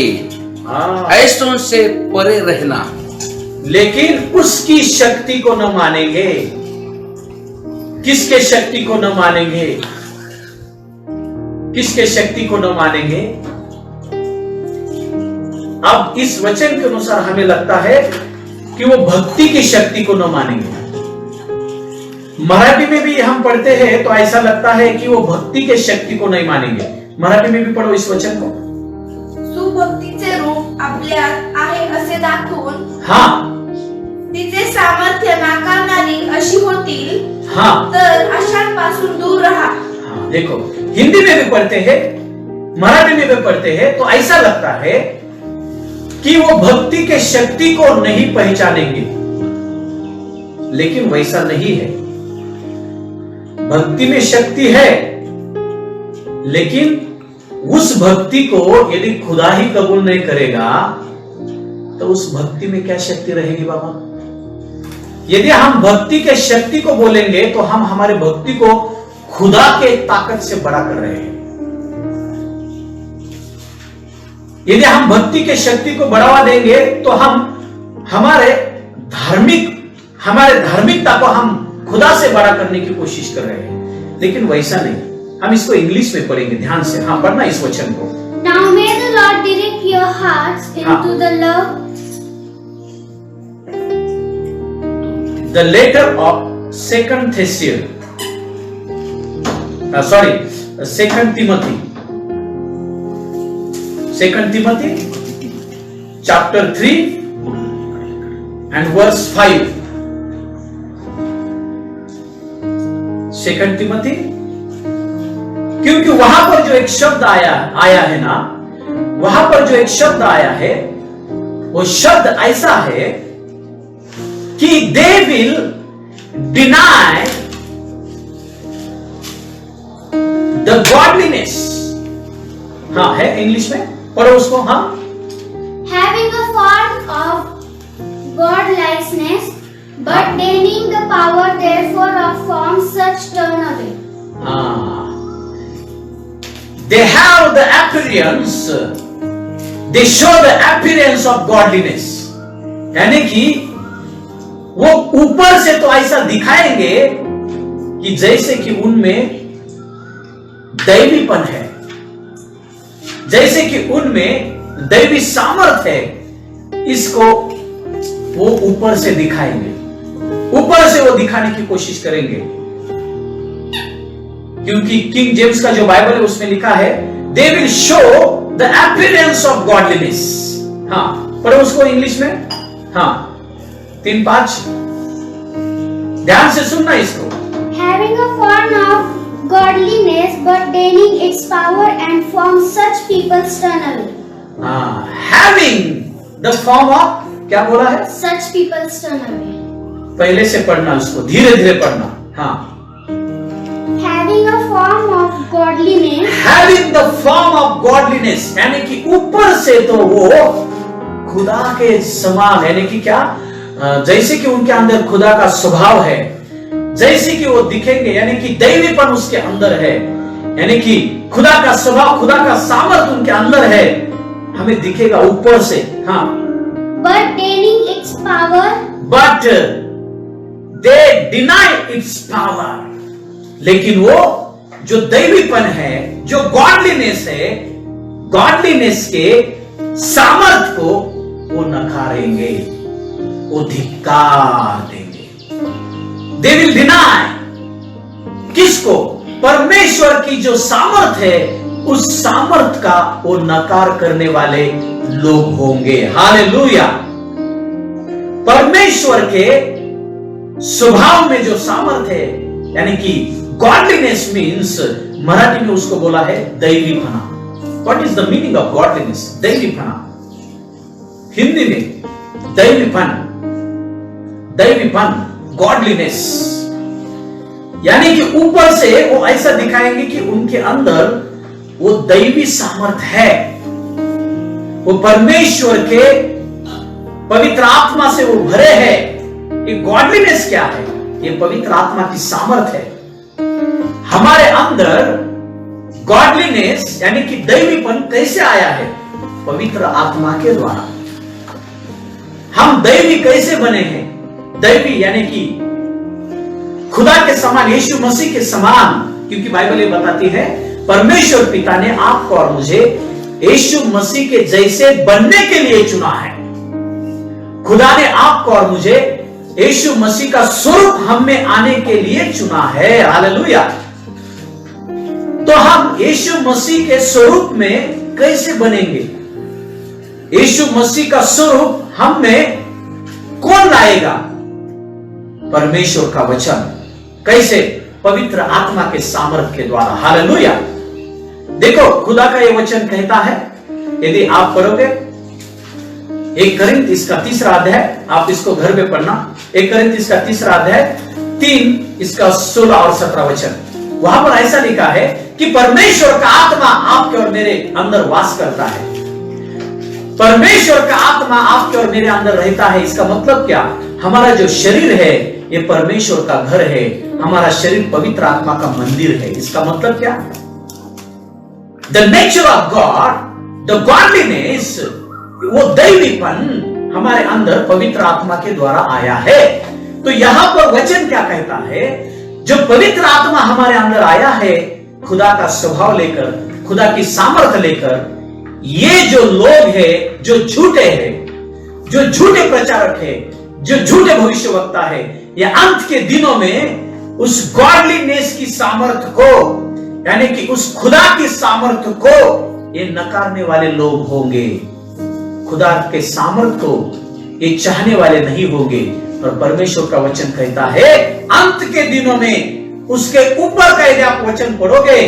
हाँ, ऐसों से परे रहना। लेकिन उसकी शक्ति को न मानेंगे। किसके शक्ति को न मानेंगे? किसके शक्ति को न मानेंगे? अब इस वचन के अनुसार हमें लगता है कि वो भक्ति की शक्ति को न मानेंगे। मराठी में भी हम पढ़ते हैं तो ऐसा लगता है कि वो भक्ति के शक्ति को नहीं मानेंगे। मराठी में भी पढ़ो इस वचन को। सुभक्तीचे रूप आपल्यात आहे असे दाखवून, हाँ, तिचे सामर्थ्य नाकारणारी अशी होतील, हाँ, तर अशांपासून दूर रहा। हाँ, देखो, हिंदी में भी पढ़ते हैं, मराठी में भी पढ़ते हैं, तो ऐसा लगता है कि वो भक्ति के शक्ति को नहीं पहचानेंगे, लेकिन वैसा नहीं है। भक्ति में शक्ति है, लेकिन उस भक्ति को यदि खुदा ही कबूल नहीं करेगा तो उस भक्ति में क्या शक्ति रहेगी बाबा? यदि हम भक्ति के शक्ति को बोलेंगे तो हम हमारे भक्ति को खुदा के ताकत से बड़ा कर रहे हैं। यदि हम भक्ति के शक्ति को बढ़ावा देंगे तो हम हमारे धार्मिकता को हम खुदा से बड़ा करने की कोशिश कर रहे हैं, लेकिन वैसा नहीं। हम इसको इंग्लिश में पढ़ेंगे, ध्यान से। हाँ, पढ़ना इस वचन को। Now may the Lord direct your hearts into the love. The letter of Second Timothy. Second Timothy, chapter 3 and verse 5. Second Timothy क्योंकि वहां पर जो एक शब्द आया है ना, वहां पर जो एक शब्द आया है, वो शब्द ऐसा है कि they will deny the godliness. हाँ, है इंग्लिश में, पढ़ो उसको। हाँ, Having a form of godlikeness, but denying the power therefore of form, such turn away. They have the appearance, they show the appearance of godliness, यानी कि वो ऊपर से तो ऐसा दिखाएंगे कि जैसे कि उनमें दैवीपन है, जैसे कि उनमें दैवी सामर्थ है, इसको वो ऊपर से दिखाएंगे, ऊपर से वो दिखाने की कोशिश करेंगे। क्योंकि किंग जेम्स का जो बाइबल है उसमें लिखा है they will show the appearance of godliness. हाँ, पढ़ो उसको इंग्लिश में। हाँ, 3-5 ध्यान से सुनना इसको। Having a form of godliness, but denying its power and form, such people turn away. Having the form of, क्या बोला है? Such people turn away. पहले से पढ़ना उसको, धीरे धीरे पढ़ना। हाँ, Having a form of godliness, having the form of godliness, यानी कि ऊपर से तो वो खुदा के समान, यानी कि क्या, जैसे कि उनके अंदर खुदा का स्वभाव है, जैसे कि वो दिखेंगे, यानी कि दैवीपन उसके अंदर है, यानी कि खुदा का स्वभाव, खुदा का सामर्थ उनके अंदर है, हमें दिखेगा ऊपर से। हाँ, but denying its power, but they deny its power, लेकिन वो जो दैवीपन है, जो गॉडलीनेस है, गॉडलीनेस के सामर्थ को वो नकारेंगे, वो धिक्कार देंगे। दे विल डिनाई, किसको? परमेश्वर की जो सामर्थ है, उस सामर्थ का वो नकार करने वाले लोग होंगे। हालेलुया। परमेश्वर के स्वभाव में जो सामर्थ है, यानी कि गॉडलीनेस मीन्स, मराठी में उसको बोला है दैवीपना। What is the meaning of godliness? दैवीपना। हिंदी में दैवीपन, दैवीपन, गॉडलीनेस, यानी कि ऊपर से वो ऐसा दिखाएंगे कि उनके अंदर वो दैवी सामर्थ है, वो परमेश्वर के पवित्र आत्मा से वो भरे हैं। ये गॉडलीनेस क्या है? ये पवित्र आत्मा की सामर्थ है। हमारे अंदर गॉडलीनेस यानी कि दैवीपन कैसे आया है? पवित्र आत्मा के द्वारा। हम दैवी कैसे बने हैं? दैवी यानी कि खुदा के समान, यीशु मसीह के समान, क्योंकि बाइबल ये बताती है परमेश्वर पिता ने आपको और मुझे यीशु मसीह के जैसे बनने के लिए चुना है। खुदा ने आपको और मुझे यीशु मसीह का स्वरूप हम में आने के लिए चुना है। हालेलुया। तो हम यीशु मसीह के स्वरूप में कैसे बनेंगे? यीशु मसीह का स्वरूप हम में कौन लाएगा? परमेश्वर का वचन। कैसे? पवित्र आत्मा के सामर्थ के द्वारा। हालेलुया। देखो, खुदा का यह वचन कहता है, यदि आप पढ़ोगे 1 कोरिन्थ का 3 अध्याय, आप इसको घर में पढ़ना। 1 कोरिन्थ का 3 अध्याय 3 इसका 16 और 17 वचन, वहां पर ऐसा लिखा है कि परमेश्वर का आत्मा आपके और मेरे अंदर वास करता है। परमेश्वर का आत्मा आपके और मेरे अंदर रहता है। इसका मतलब क्या? हमारा जो शरीर है ये परमेश्वर का घर है, हमारा शरीर पवित्र आत्मा का मंदिर है। इसका मतलब क्या? The nature of God, the godliness, वो दैवीपन हमारे अंदर पवित्र आत्मा के द्वारा आया है। तो यहां पर वचन क्या कहता है? जो पवित्र आत्मा हमारे अंदर आया है, खुदा का स्वभाव लेकर, खुदा की सामर्थ्य लेकर, ये जो लोग हैं, जो झूठे हैं, जो झूठे प्रचारक हैं, जो झूठे भविष्यवक्ता है, ये अंत के दिनों में उस गॉडलीनेस की सामर्थ्य को, यानी कि उस खुदा की सामर्थ्य को ये नकारने वाले लोग होंगे। खुदा के सामर्थ्य को ये चाहने वाले नहीं होंगे। और परमेश्वर का वचन कहता है अंत के दिनों में, उसके ऊपर का यदि आप वचन पढ़ोगे,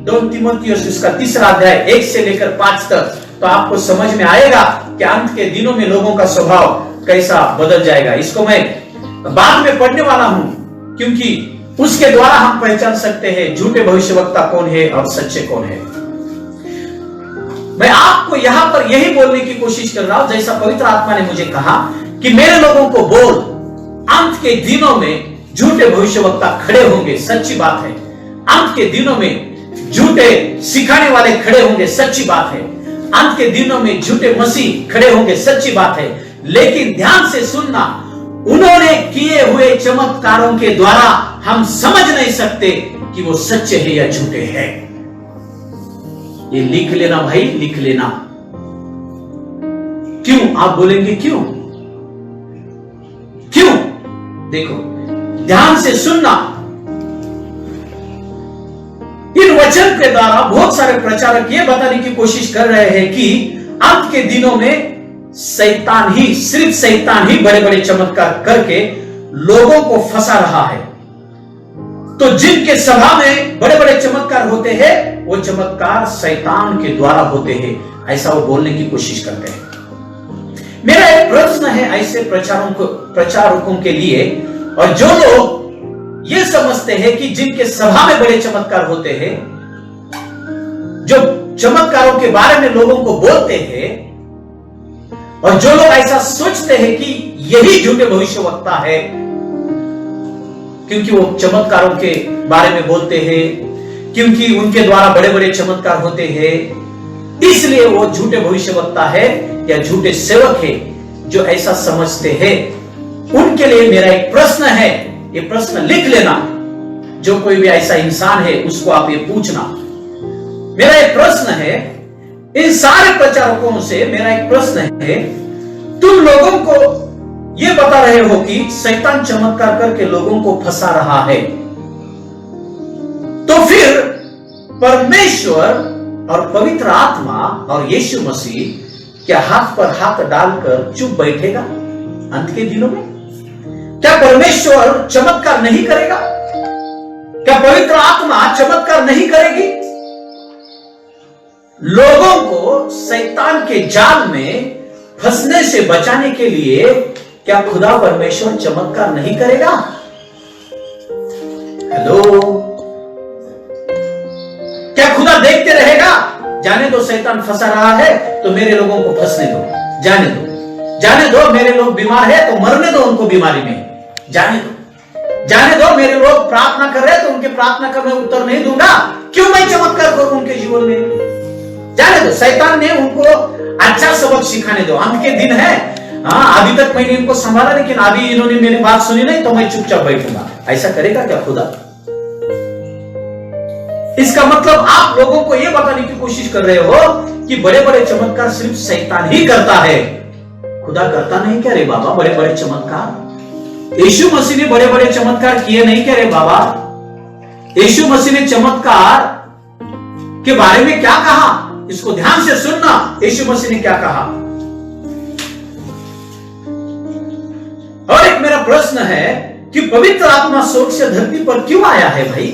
2 तीमुथियुस उसका 3 अध्याय 1 से लेकर 5 तक, तो आपको समझ में आएगा कि अंत के दिनों में लोगों का स्वभाव कैसा बदल जाएगा। इसको मैं बाद में पढ़ने वाला हूं, क्योंकि उसके द्वारा हम पहचान सकते हैं झूठे भविष्यवक्ता कौन है और सच्चे कौन है। मैं आपको यहां पर यही बोलने की कोशिश कर रहा हूं, जैसा पवित्र आत्मा ने मुझे कहा कि मेरे लोगों को बोल, अंत के दिनों में झूठे भविष्यवक्ता खड़े होंगे, सच्ची बात है। अंत के दिनों में झूठे सिखाने वाले खड़े होंगे, सच्ची बात है। अंत के दिनों में झूठे मसीह खड़े होंगे, सच्ची बात है। लेकिन ध्यान से सुनना, उन्होंने किए हुए चमत्कारों के द्वारा हम समझ नहीं सकते कि वो सच्चे हैं या झूठे हैं। ये लिख लेना भाई, लिख लेना। क्यों आप बोलेंगे क्यों? क्यों? देखो, ध्यान से सुनना। इन वचन के द्वारा बहुत सारे प्रचारक ये बताने की कोशिश कर रहे हैं कि अंत के दिनों में शैतान ही, सिर्फ शैतान ही बड़े बड़े चमत्कार करके लोगों को फंसा रहा है। तो जिनके सभा में बड़े बड़े चमत्कार होते हैं, वो चमत्कार शैतान के द्वारा होते हैं, ऐसा वो बोलने की कोशिश करते हैं। मेरा एक प्रश्न है ऐसे प्रचारकों के लिए, और जो लोग ये समझते हैं कि जिनके सभा में बड़े चमत्कार होते हैं, जो चमत्कारों के बारे में लोगों को बोलते हैं, और जो लोग ऐसा सोचते हैं कि यही झूठे भविष्यवक्ता है, क्योंकि वो चमत्कारों के बारे में बोलते हैं, क्योंकि उनके द्वारा बड़े बड़े चमत्कार होते हैं, इसलिए वो झूठे भविष्यवक्ता है या झूठे सेवक है, जो ऐसा समझते हैं। उनके लिए मेरा एक प्रश्न है, ये प्रश्न लिख लेना। जो कोई भी ऐसा इंसान है उसको आप ये पूछना। मेरा एक प्रश्न है, इन सारे प्रचारकों से मेरा एक प्रश्न है, तुम लोगों को ये बता रहे हो कि शैतान चमत्कार करके लोगों को फंसा रहा है, तो फिर परमेश्वर और पवित्र आत्मा और यीशु मसीह क्या हाथ पर हाथ डालकर चुप बैठेगा अंत के दिनों में? क्या परमेश्वर चमत्कार नहीं करेगा? क्या पवित्र आत्मा चमत्कार नहीं करेगी? लोगों को शैतान के जाल में फंसने से बचाने के लिए क्या खुदा परमेश्वर चमत्कार नहीं करेगा? हेलो, क्या खुदा देखते रहेगा? जाने दो शैतान फंसा रहा है तो मेरे लोगों को फंसने दो, जाने दो, जाने दो। मेरे लोग बीमार है तो मरने दो उनको बीमारी में, जाने दो, जाने दो। मेरे लोग प्रार्थना कर रहे हैं तो उनके प्रार्थना का मैं उत्तर नहीं दूंगा, क्यों मैं चमत्कार करूं उनके जीवन में? जाने दो, शैतान ने उनको अच्छा सबक सिखाने दो। अंत के दिन है, हाँ अभी तक मैंने इनको संभाला, लेकिन अभी इन्होंने मेरी बात सुनी नहीं तो मैं चुपचाप बैठूंगा। ऐसा करेगा क्या खुदा? इसका मतलब आप लोगों को यह बताने की कोशिश कर रहे हो कि बड़े बड़े चमत्कार सिर्फ शैतान ही करता है, खुदा करता नहीं क्या रे बाबा बड़े बड़े चमत्कार? यीशु मसीह ने बड़े बड़े चमत्कार किए नहीं क्या रे बाबा? यीशु मसीह ने चमत्कार के बारे में क्या कहा? इसको ध्यान से सुनना, यीशु मसीह ने क्या कहा। और एक मेरा प्रश्न है कि पवित्र आत्मा स्वर्ग से धरती पर क्यों आया है भाई?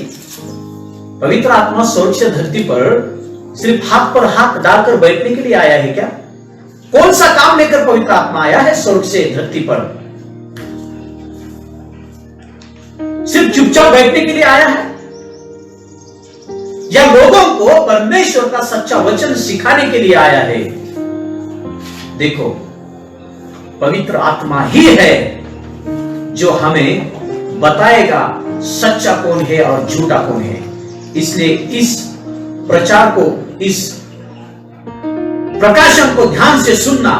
पवित्र आत्मा स्वर्ग से धरती पर सिर्फ हाथ पर हाथ डालकर बैठने के लिए आया है क्या? कौन सा काम लेकर पवित्र आत्मा आया है स्वर्ग से धरती पर? सिर्फ चुपचाप बैठने के लिए आया है, या लोगों को परमेश्वर का सच्चा वचन सिखाने के लिए आया है? देखो, पवित्र आत्मा ही है जो हमें बताएगा सच्चा कौन है और झूठा कौन है। इसलिए इस प्रचार को, इस प्रकाशन को ध्यान से सुनना।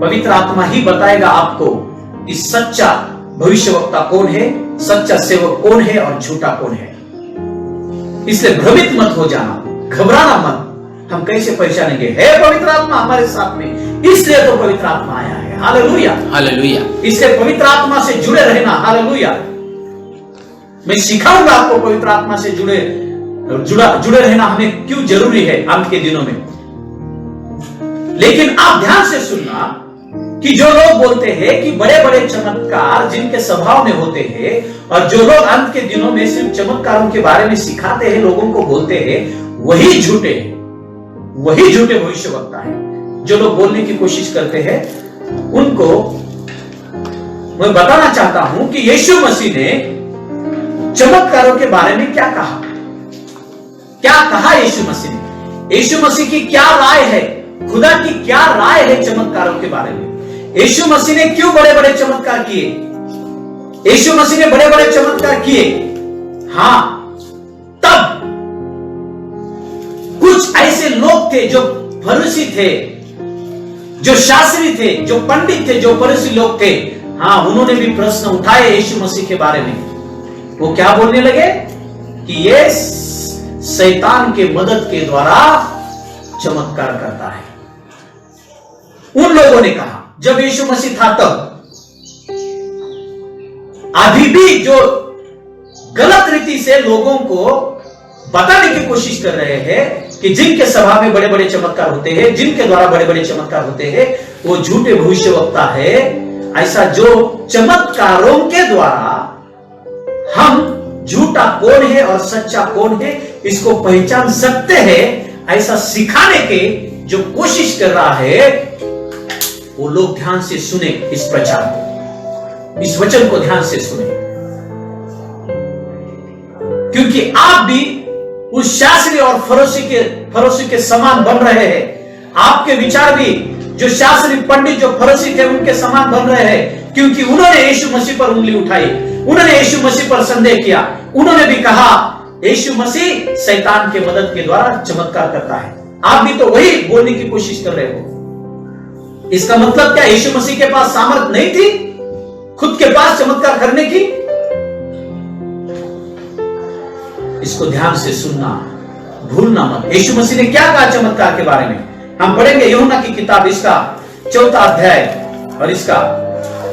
पवित्र आत्मा ही बताएगा आपको इस सच्चा भविष्यवक्ता कौन है, सच्चा सेवक कौन है और झूठा कौन है। इसलिए भ्रमित मत हो जाना, घबराना मत। हम कैसे पहचानेंगे? है पवित्र आत्मा हमारे साथ में, इसलिए तो पवित्र आत्मा आया है। Hallelujah, hallelujah. इसलिए पवित्र आत्मा से जुड़े रहना। हालेलुया। मैं सिखाऊंगा आपको पवित्र आत्मा से जुड़े रहना हमें क्यों जरूरी है अंत के दिनों में। लेकिन आप ध्यान से सुनना, कि जो लोग बोलते हैं कि बड़े बड़े चमत्कार जिनके स्वभाव में होते हैं, और जो लोग अंत के दिनों में सिर्फ चमत्कारों के बारे में सिखाते हैं, लोगों को बोलते हैं, वही झूठे भविष्यवक्ता है। जो लोग बोलने की कोशिश करते हैं, उनको मैं बताना चाहता हूं कि यीशु मसीह ने चमत्कारों के बारे में क्या कहा। यीशु मसीह ने, यीशु मसीह की क्या राय है, खुदा की क्या राय है चमत्कारों के बारे में। यीशु मसीह ने क्यों बड़े बड़े चमत्कार किए? यीशु मसीह ने बड़े बड़े चमत्कार किए, हां, तब कुछ ऐसे लोग थे जो फरीसी थे, जो शास्त्री थे, जो पंडित थे, जो फरीसी लोग थे, हां, उन्होंने भी प्रश्न उठाए यीशु मसीह के बारे में। वो क्या बोलने लगे कि ये शैतान के मदद के द्वारा चमत्कार करता है। उन लोगों ने कहा, जब यीशु मसीह था तब, अभी भी जो गलत रीति से लोगों को बताने की कोशिश कर रहे हैं कि जिनके सभा में बड़े बड़े चमत्कार होते हैं, जिनके द्वारा बड़े बड़े चमत्कार होते हैं, वो झूठे भविष्यवक्ता है। ऐसा जो चमत्कारों के द्वारा हम झूठा कौन है और सच्चा कौन है इसको पहचान सकते हैं, ऐसा सिखाने के जो कोशिश कर रहा है, वो लोग ध्यान से सुने इस प्रचार को, इस वचन को ध्यान से सुने, क्योंकि आप भी उस शास्त्री और फरीसी के समान बन रहे हैं। आपके विचार भी जो शास्त्री पंडित जो फरीसी थे उनके समान बन रहे हैं, क्योंकि उन्होंने यीशु मसीह पर उंगली उठाई, उन्होंने यीशु मसीह पर संदेह किया, उन्होंने भी कहा यीशु मसीह शैतान के मदद के द्वारा चमत्कार करता है। आप भी तो वही बोलने की कोशिश कर रहे हो। इसका मतलब क्या यीशु मसीह के पास सामर्थ नहीं थी खुद के पास चमत्कार करने की? इसको ध्यान से सुनना, भूलना मत। यीशु मसीह ने क्या कहा चमत्कार के बारे में? हम पढ़ेंगे यूहन्ना की किताब, इसका 4 अध्याय और इसका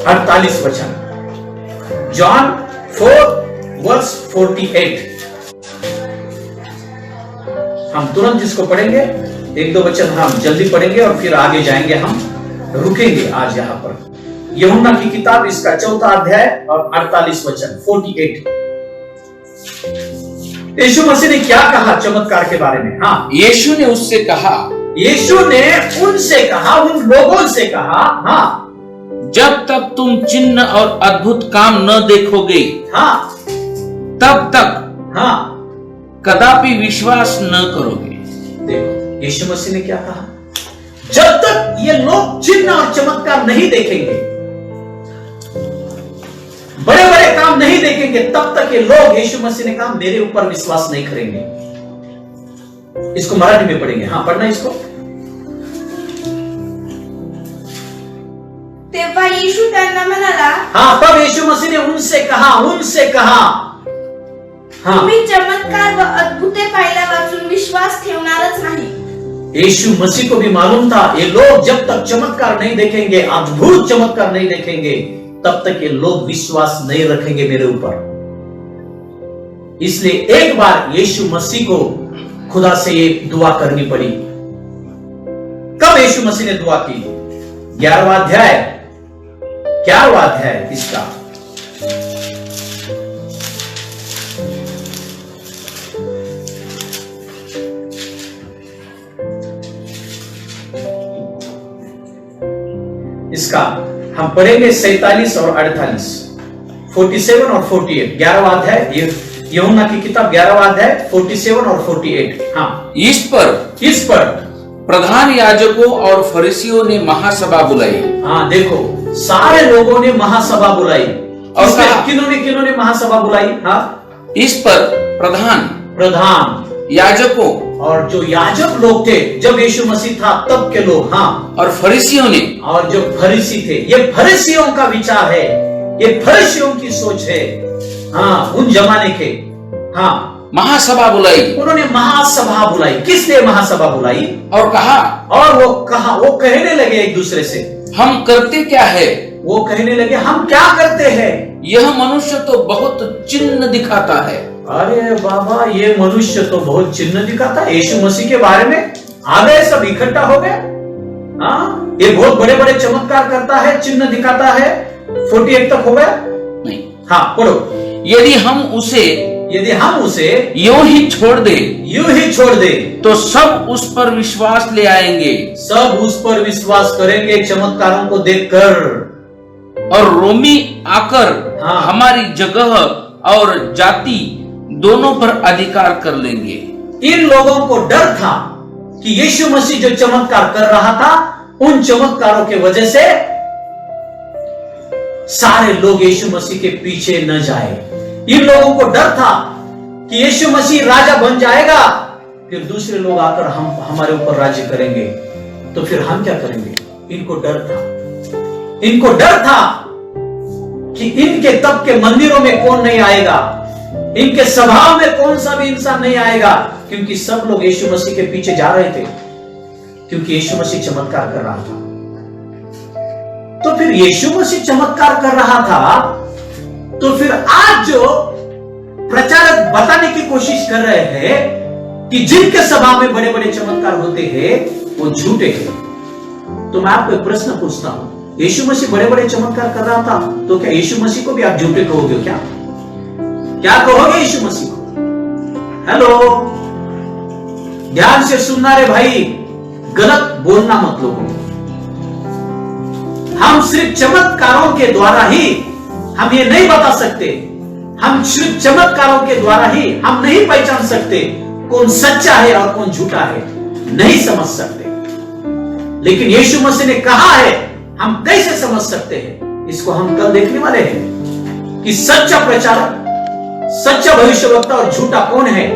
48 वचन। जॉन 4:48। हम तुरंत इसको पढ़ेंगे, 1-2 वचन हम जल्दी पढ़ेंगे और फिर आगे जाएंगे। हम रुकेंगे आज यहां पर। यूहन्ना की किताब, इसका 4 अध्याय और 48 वचन, 48। यीशु मसीह ने क्या कहा चमत्कार के बारे में? हाँ, यीशु ने उससे कहा, यीशु ने उनसे कहा, उन लोगों से कहा, हाँ, जब तक तुम चिन्ह और अद्भुत काम न देखोगे, हाँ, तब तक, हाँ, कदापि विश्वास न करोगे। देखो यीशु मसीह ने क्या कहा, जब तक ये लोग चिन्ह और चमत्कार नहीं देखेंगे, बड़े बड़े काम नहीं देखेंगे, तब तक ये लोग, यीशु मसीह ने कहा, मेरे ऊपर विश्वास नहीं करेंगे। इसको मराठी में पढ़ेंगे। हाँ, पढ़ना इसको। तेव्हा येशू त्यांना म्हणाला, हाँ, तब यीशु मसीह ने उनसे कहा, हाँ, तुम्ही चमत्कार व अद्भुते पाहिल्यापासून विश्वास ठेवणारच नाही। यीशु मसीह को भी मालूम था ये लोग जब तक चमत्कार नहीं देखेंगे, अद्भुत चमत्कार नहीं देखेंगे, तब तक ये लोग विश्वास नहीं रखेंगे मेरे ऊपर। इसलिए एक बार यीशु मसीह को खुदा से ये दुआ करनी पड़ी। कब यीशु मसीह ने दुआ की? 11वां अध्याय इसका, इसका हम पढ़ेंगे 47 और 48, 47 और 48। 11वां अध्याय, यूहन्ना की किताब 11वां अध्याय, 47 और 48। हाँ, इस पर प्रधान याजकों और फरीसियों ने महासभा बुलाई। हाँ, देखो सारे लोगों ने महासभा बुलाई। और किन्होंने महासभा बुलाई? हाँ, इस पर प्रधान याजकों और जो याजक लोग थे जब यीशु मसीह था तब के लोग, हाँ, और फरीसियों ने, और जो फरीसी थे, ये फरीसियों का विचार है, ये फरीसियों की सोच है, हाँ, उन जमाने के, हाँ, महासभा बुलाई। उन्होंने महासभा बुलाई। किस लिए महासभा बुलाई? और वो कहने लगे एक दूसरे से, हम करते क्या है? वो कहने लगे हम क्या करते हैं? यह मनुष्य तो बहुत चिन्ह दिखाता है। अरे बाबा, ये मनुष्य तो बहुत चिन्ह दिखाता है। यीशु मसीह के बारे में आ गए, सब इकट्ठा हो गए। हाँ, ये बहुत बड़े बड़े चमत्कार करता है, चिन्ह दिखाता है। 48 तक हो गया? नहीं। हाँ पढ़ो। यदि हम उसे यूं ही छोड़ दे तो सब उस पर विश्वास ले आएंगे, सब उस पर विश्वास करेंगे चमत्कारों को देखकर। और रोमी आकर हाँ। हमारी जगह और जाति दोनों पर अधिकार कर लेंगे। इन लोगों को डर था कि यीशु मसीह जो चमत्कार कर रहा था, उन चमत्कारों के वजह से सारे लोग यीशु मसीह के पीछे न जाए। इन लोगों को डर था कि यीशु मसीह राजा बन जाएगा, फिर दूसरे लोग आकर हमारे ऊपर राज्य करेंगे, तो फिर हम क्या करेंगे? इनको डर था कि इनके तब के मंदिरों में कौन नहीं आएगा, इनके स्वभाव में कौन सा भी इंसान नहीं आएगा, क्योंकि सब लोग यीशु मसीह के पीछे जा रहे थे, क्योंकि यीशु मसीह चमत्कार कर रहा था। तो फिर यीशु मसीह चमत्कार कर रहा था, तो फिर आज जो प्रचारक बताने की कोशिश कर रहे हैं कि जिनके सभा में बड़े बड़े चमत्कार होते हैं वो झूठे हैं। तो मैं आपको एक प्रश्न पूछता हूं, यीशु मसीह बड़े बड़े चमत्कार कर रहा था, तो क्या यीशु मसीह को भी आप झूठे कहोगे? क्या कहोगे यीशु मसीह को? हेलो, ध्यान से सुनना रे भाई, गलत बोलना मत लोगों। हम सिर्फ चमत्कारों के द्वारा ही हम ये नहीं बता सकते, हम सिर्फ चमत्कारों के द्वारा ही हम नहीं पहचान सकते कौन सच्चा है और कौन झूठा है, नहीं समझ सकते। लेकिन यीशु मसीह ने कहा है, हम कैसे समझ सकते हैं? इसको हम कल देखने वाले हैं कि सच्चा प्रचारक, सच्चा भविष्यवक्ता और झूठा कौन है,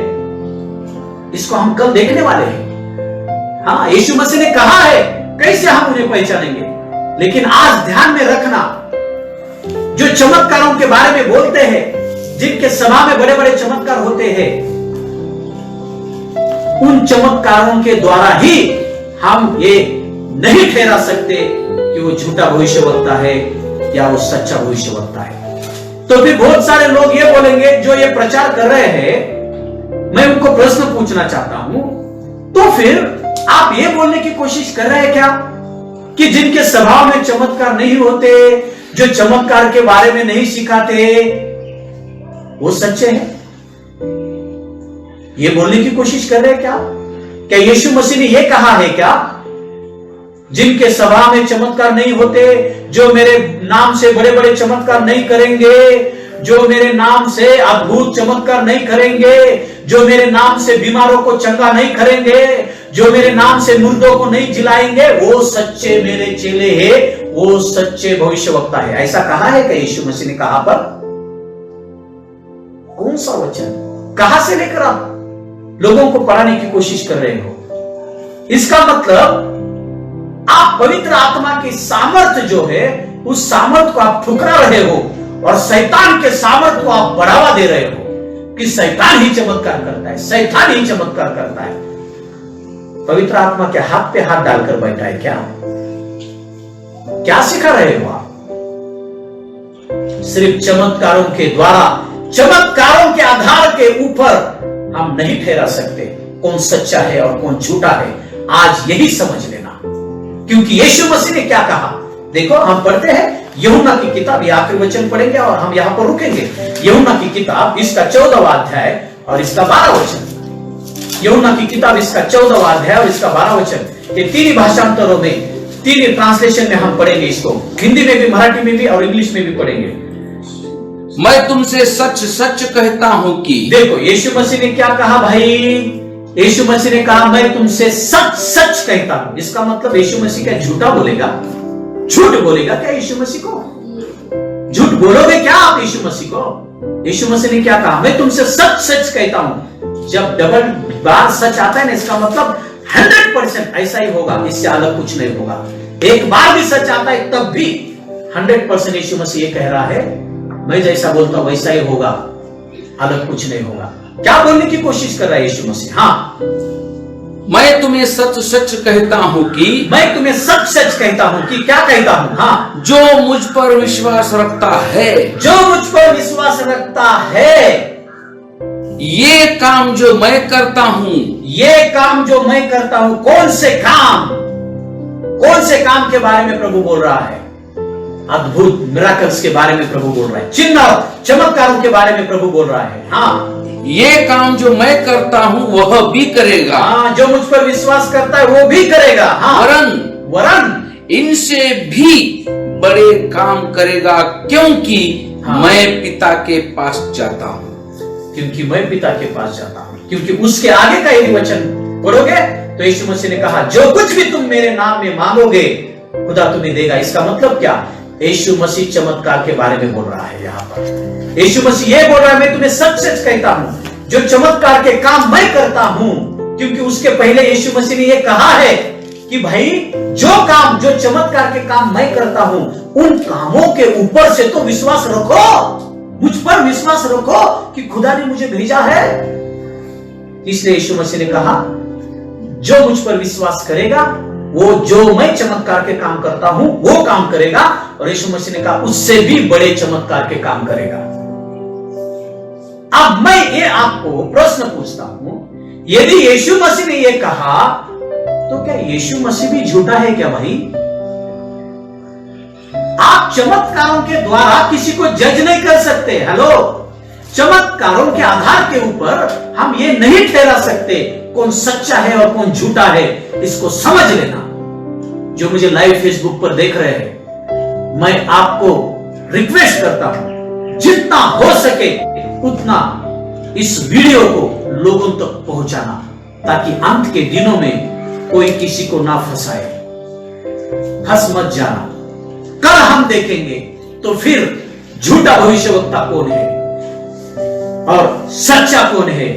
इसको हम कल देखने वाले हैं। हाँ, यीशु मसीह ने कहा है, कैसे हम उन्हें पहचानेंगे? लेकिन आज ध्यान में रखना, जो चमत्कारों के बारे में बोलते हैं, जिनके सभा में बड़े बड़े चमत्कार होते हैं, उन चमत्कारों के द्वारा ही हम ये नहीं ठहरा सकते कि वो झूठा भविष्यवक्ता है या वो सच्चा भविष्यवक्ता है। तो फिर बहुत सारे लोग ये बोलेंगे जो ये प्रचार कर रहे हैं, मैं उनको प्रश्न पूछना चाहता हूं, तो फिर आप ये बोलने की कोशिश कर रहे हैं क्या कि जिनके स्वभाव में चमत्कार नहीं होते, जो चमत्कार के बारे में नहीं सिखाते, वो सच्चे हैं? ये बोलने की कोशिश कर रहे हैं क्या? क्या यीशु मसीह ने ये कहा है क्या, जिनके स्वभाव में चमत्कार नहीं होते, जो मेरे नाम से बड़े बड़े चमत्कार नहीं करेंगे, जो मेरे नाम से अद्भुत चमत्कार नहीं करेंगे, जो मेरे नाम से बीमारों को चंगा नहीं करेंगे, जो मेरे नाम से मुर्दों को नहीं जिलाएंगे, वो सच्चे मेरे चेले हैं, वो सच्चे भविष्यवक्ता है? ऐसा कहा है क्या यीशु मसीह ने? कहा पर कौन सा वचन, कहां से लेकर आप लोगों को पढ़ाने की कोशिश कर रहे हो? इसका मतलब आप पवित्र आत्मा की सामर्थ्य जो है, उस सामर्थ्य को आप ठुकरा रहे हो और शैतान के सामर्थ्य को आप बढ़ावा दे रहे हो कि शैतान ही चमत्कार करता है, शैतान ही चमत्कार करता है। पवित्र आत्मा के हाथ पे हाथ डालकर बैठा है क्या सिखा रहे हो आप? सिर्फ चमत्कारों के द्वारा, चमत्कारों के आधार के ऊपर हम नहीं ठहरा सकते कौन सच्चा है और कौन झूठा है। आज यही समझ लेना, क्योंकि यीशु मसीह ने क्या कहा? देखो, हम पढ़ते हैं यूहन्ना की किताब, ये आखिरी वचन पढ़ेंगे और हम यहां पर रुकेंगे। यूहन्ना की किताब, इसका 14वां अध्याय और इसका 12 वचन। यूहन्ना की किताब, इसका 14वां अध्याय और इसका 12 वचन। ये तीन भाषांतरों में, तीन ट्रांसलेशन में हम पढ़ेंगे इसको, हिंदी में भी, मराठी में भी और इंग्लिश में भी पढ़ेंगे। मैं तुमसे सच सच कहता हूं कि, देखो यीशु मसीह ने क्या कहा भाई? यीशु मसीह ने कहा, मैं तुमसे सच सच कहता हूं। इसका मतलब यीशु मसीह क्या झूठा बोलेगा? झूठ बोलेगा क्या यीशु मसीह को? झूठ बोलोगे क्या आप यीशु मसीह को? यीशु मसीह ने क्या कहा? मैं तुमसे सच सच कहता हूं। जब डबल बार सच आता है ना, इसका मतलब 100% ऐसा ही होगा, इससे अलग कुछ नहीं होगा। एक बार भी सच आता है तब भी 100% यीशु मसीह ये कह रहा है, मैं जैसा बोलता हूं वैसा ही होगा, अलग कुछ नहीं होगा। क्या बोलने की कोशिश कर रहा है यीशु मसीह? हाँ, मैं तुम्हें सच सच कहता हूं कि, मैं तुम्हें सच सच कहता हूं कि, क्या कहता हूं? हाँ, जो मुझ पर विश्वास रखता है, जो मुझ पर विश्वास रखता है, ये काम जो मैं करता हूं, ये काम जो मैं करता हूं, कौन से काम? कौन से काम के बारे में प्रभु बोल रहा है? अद्भुत मिराकल्स के बारे में प्रभु बोल रहा है, चिन्ह और चमत्कारों के बारे में प्रभु बोल रहा है। हाँ, ये काम जो मैं करता हूं वह भी करेगा। हाँ, जो मुझ पर विश्वास करता है वो भी करेगा। हाँ, वरन इनसे भी बड़े काम करेगा, क्योंकि मैं पिता के पास जाता हूं। क्योंकि मैं पिता के पास जाता हूं। क्योंकि उसके आगे का यदि वचन पढ़ोगे तो यीशु मसीह ने कहा, जो कुछ भी तुम मेरे नाम में मांगोगे खुदा तुम्हें देगा। इसका मतलब क्या? यीशु मसीह चमत्कार के बारे में बोल रहा है। यहाँ पर यीशु मसीह ये बोल रहा है, मैं तुम्हें सच सच कहता हूं, जो चमत्कार के काम मैं करता हूं। क्योंकि उसके पहले यीशु मसीह ने ये कहा है कि भाई जो चमत्कार के काम मैं करता हूं, उन कामों के ऊपर से तो विश्वास रखो, मुझ पर विश्वास रखो कि खुदा ने मुझे भेजा है। इसलिए यीशु मसीह ने कहा, जो मुझ पर विश्वास करेगा वो जो मैं चमत्कार के काम करता हूं वो काम करेगा। और यीशु मसीह ने कहा, उससे भी बड़े चमत्कार के काम करेगा। अब मैं ये आपको प्रश्न पूछता हूं, यदि यीशु मसीह ने ये कहा तो क्या यीशु मसीह भी झूठा है क्या भाई? आप चमत्कारों के द्वारा किसी को जज नहीं कर सकते। हेलो, चमत्कारों के आधार के ऊपर हम ये नहीं ठहरा सकते कौन सच्चा है और कौन झूठा है। इसको समझ लेना। जो मुझे लाइव फेसबुक पर देख रहे हैं, मैं आपको रिक्वेस्ट करता हूं, जितना हो सके उतना इस वीडियो को लोगों तक पहुंचाना, ताकि अंत के दिनों में कोई किसी को ना फंसाए। फंस मत जाना। कल हम देखेंगे तो फिर झूठा भविष्यवक्ता कौन है और सच्चा कौन है,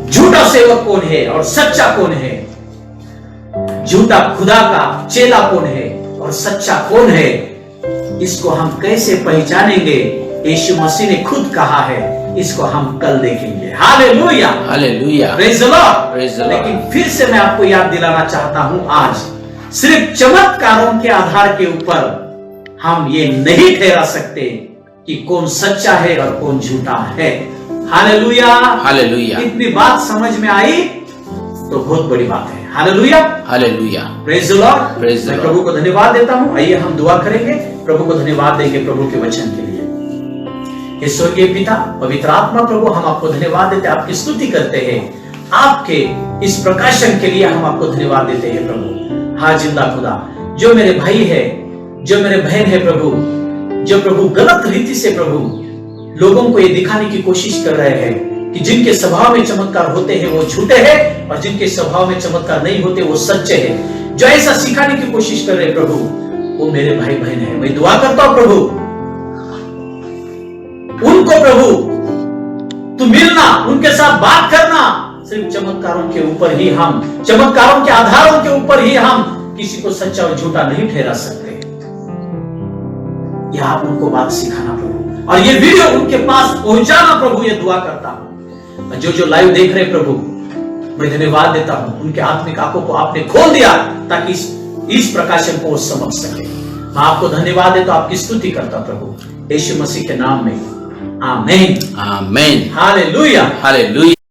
झूठा सेवक कौन है और सच्चा कौन है, झूठा खुदा का चेला कौन है और सच्चा कौन है। इसको हम कैसे पहचानेंगे? यीशु मसीह ने खुद कहा है, इसको हम कल देखेंगे। Hallelujah, hallelujah, praise the Lord, praise the Lord. लेकिन फिर से मैं आपको याद दिलाना चाहता हूं, आज सिर्फ चमत्कारों के आधार के ऊपर हम ये नहीं ठहरा सकते कि कौन सच्चा है और कौन झूठा है। हालेलुया, हालेलुया, इतनी बात समझ में आई तो बहुत बड़ी बात है। Hallelujah, hallelujah, praise the Lord. Praise the मैं लॉर्ड। प्रभु को धन्यवाद देता हूं। आइए हम दुआ करेंगे, प्रभु को धन्यवाद देंगे प्रभु के वचन के लिए। हे स्वर्गीय पिता, पवित्र आत्मा प्रभु, हम आपको धन्यवाद देते हैं, आपकी स्तुति करते हैं, आपके इस प्रकाशन के लिए हम आपको धन्यवाद देते हैं प्रभु। हाँ जिंदा खुदा, जो मेरे भाई है, जो मेरे बहन है प्रभु, जो प्रभु गलत रीति से प्रभु लोगों को ये दिखाने की कोशिश कर रहे हैं कि जिनके स्वभाव में चमत्कार होते हैं वो झूठे हैं और जिनके स्वभाव में चमत्कार नहीं होते वो सच्चे हैं, जो ऐसा सिखाने की कोशिश कर रहे हैं प्रभु, वो मेरे भाई बहन है। मैं दुआ करता हूं प्रभु, उनको प्रभु तू मिलना, उनके साथ बात करना। सिर्फ चमत्कारों के ऊपर ही हम, चमत्कारों के आधारों के ऊपर ही हम किसी को सच्चा और झूठा नहीं ठहरा सकते। यह आप उनको बात सिखाना प्रभु, और ये वीडियो उनके पास पहुंचाना प्रभु, ये दुआ करता हूं। जो लाइव देख रहे प्रभु, मैं धन्यवाद देता हूं, उनके आत्मिक आंखों को आपने खोल दिया ताकि इस प्रकाशन को वो समझ सके। मैं आपको धन्यवाद देता हूं, आपकी स्तुति करता प्रभु, यीशु मसीह के नाम में, आमीन, आमीन, हालेलुया, हालेलुया।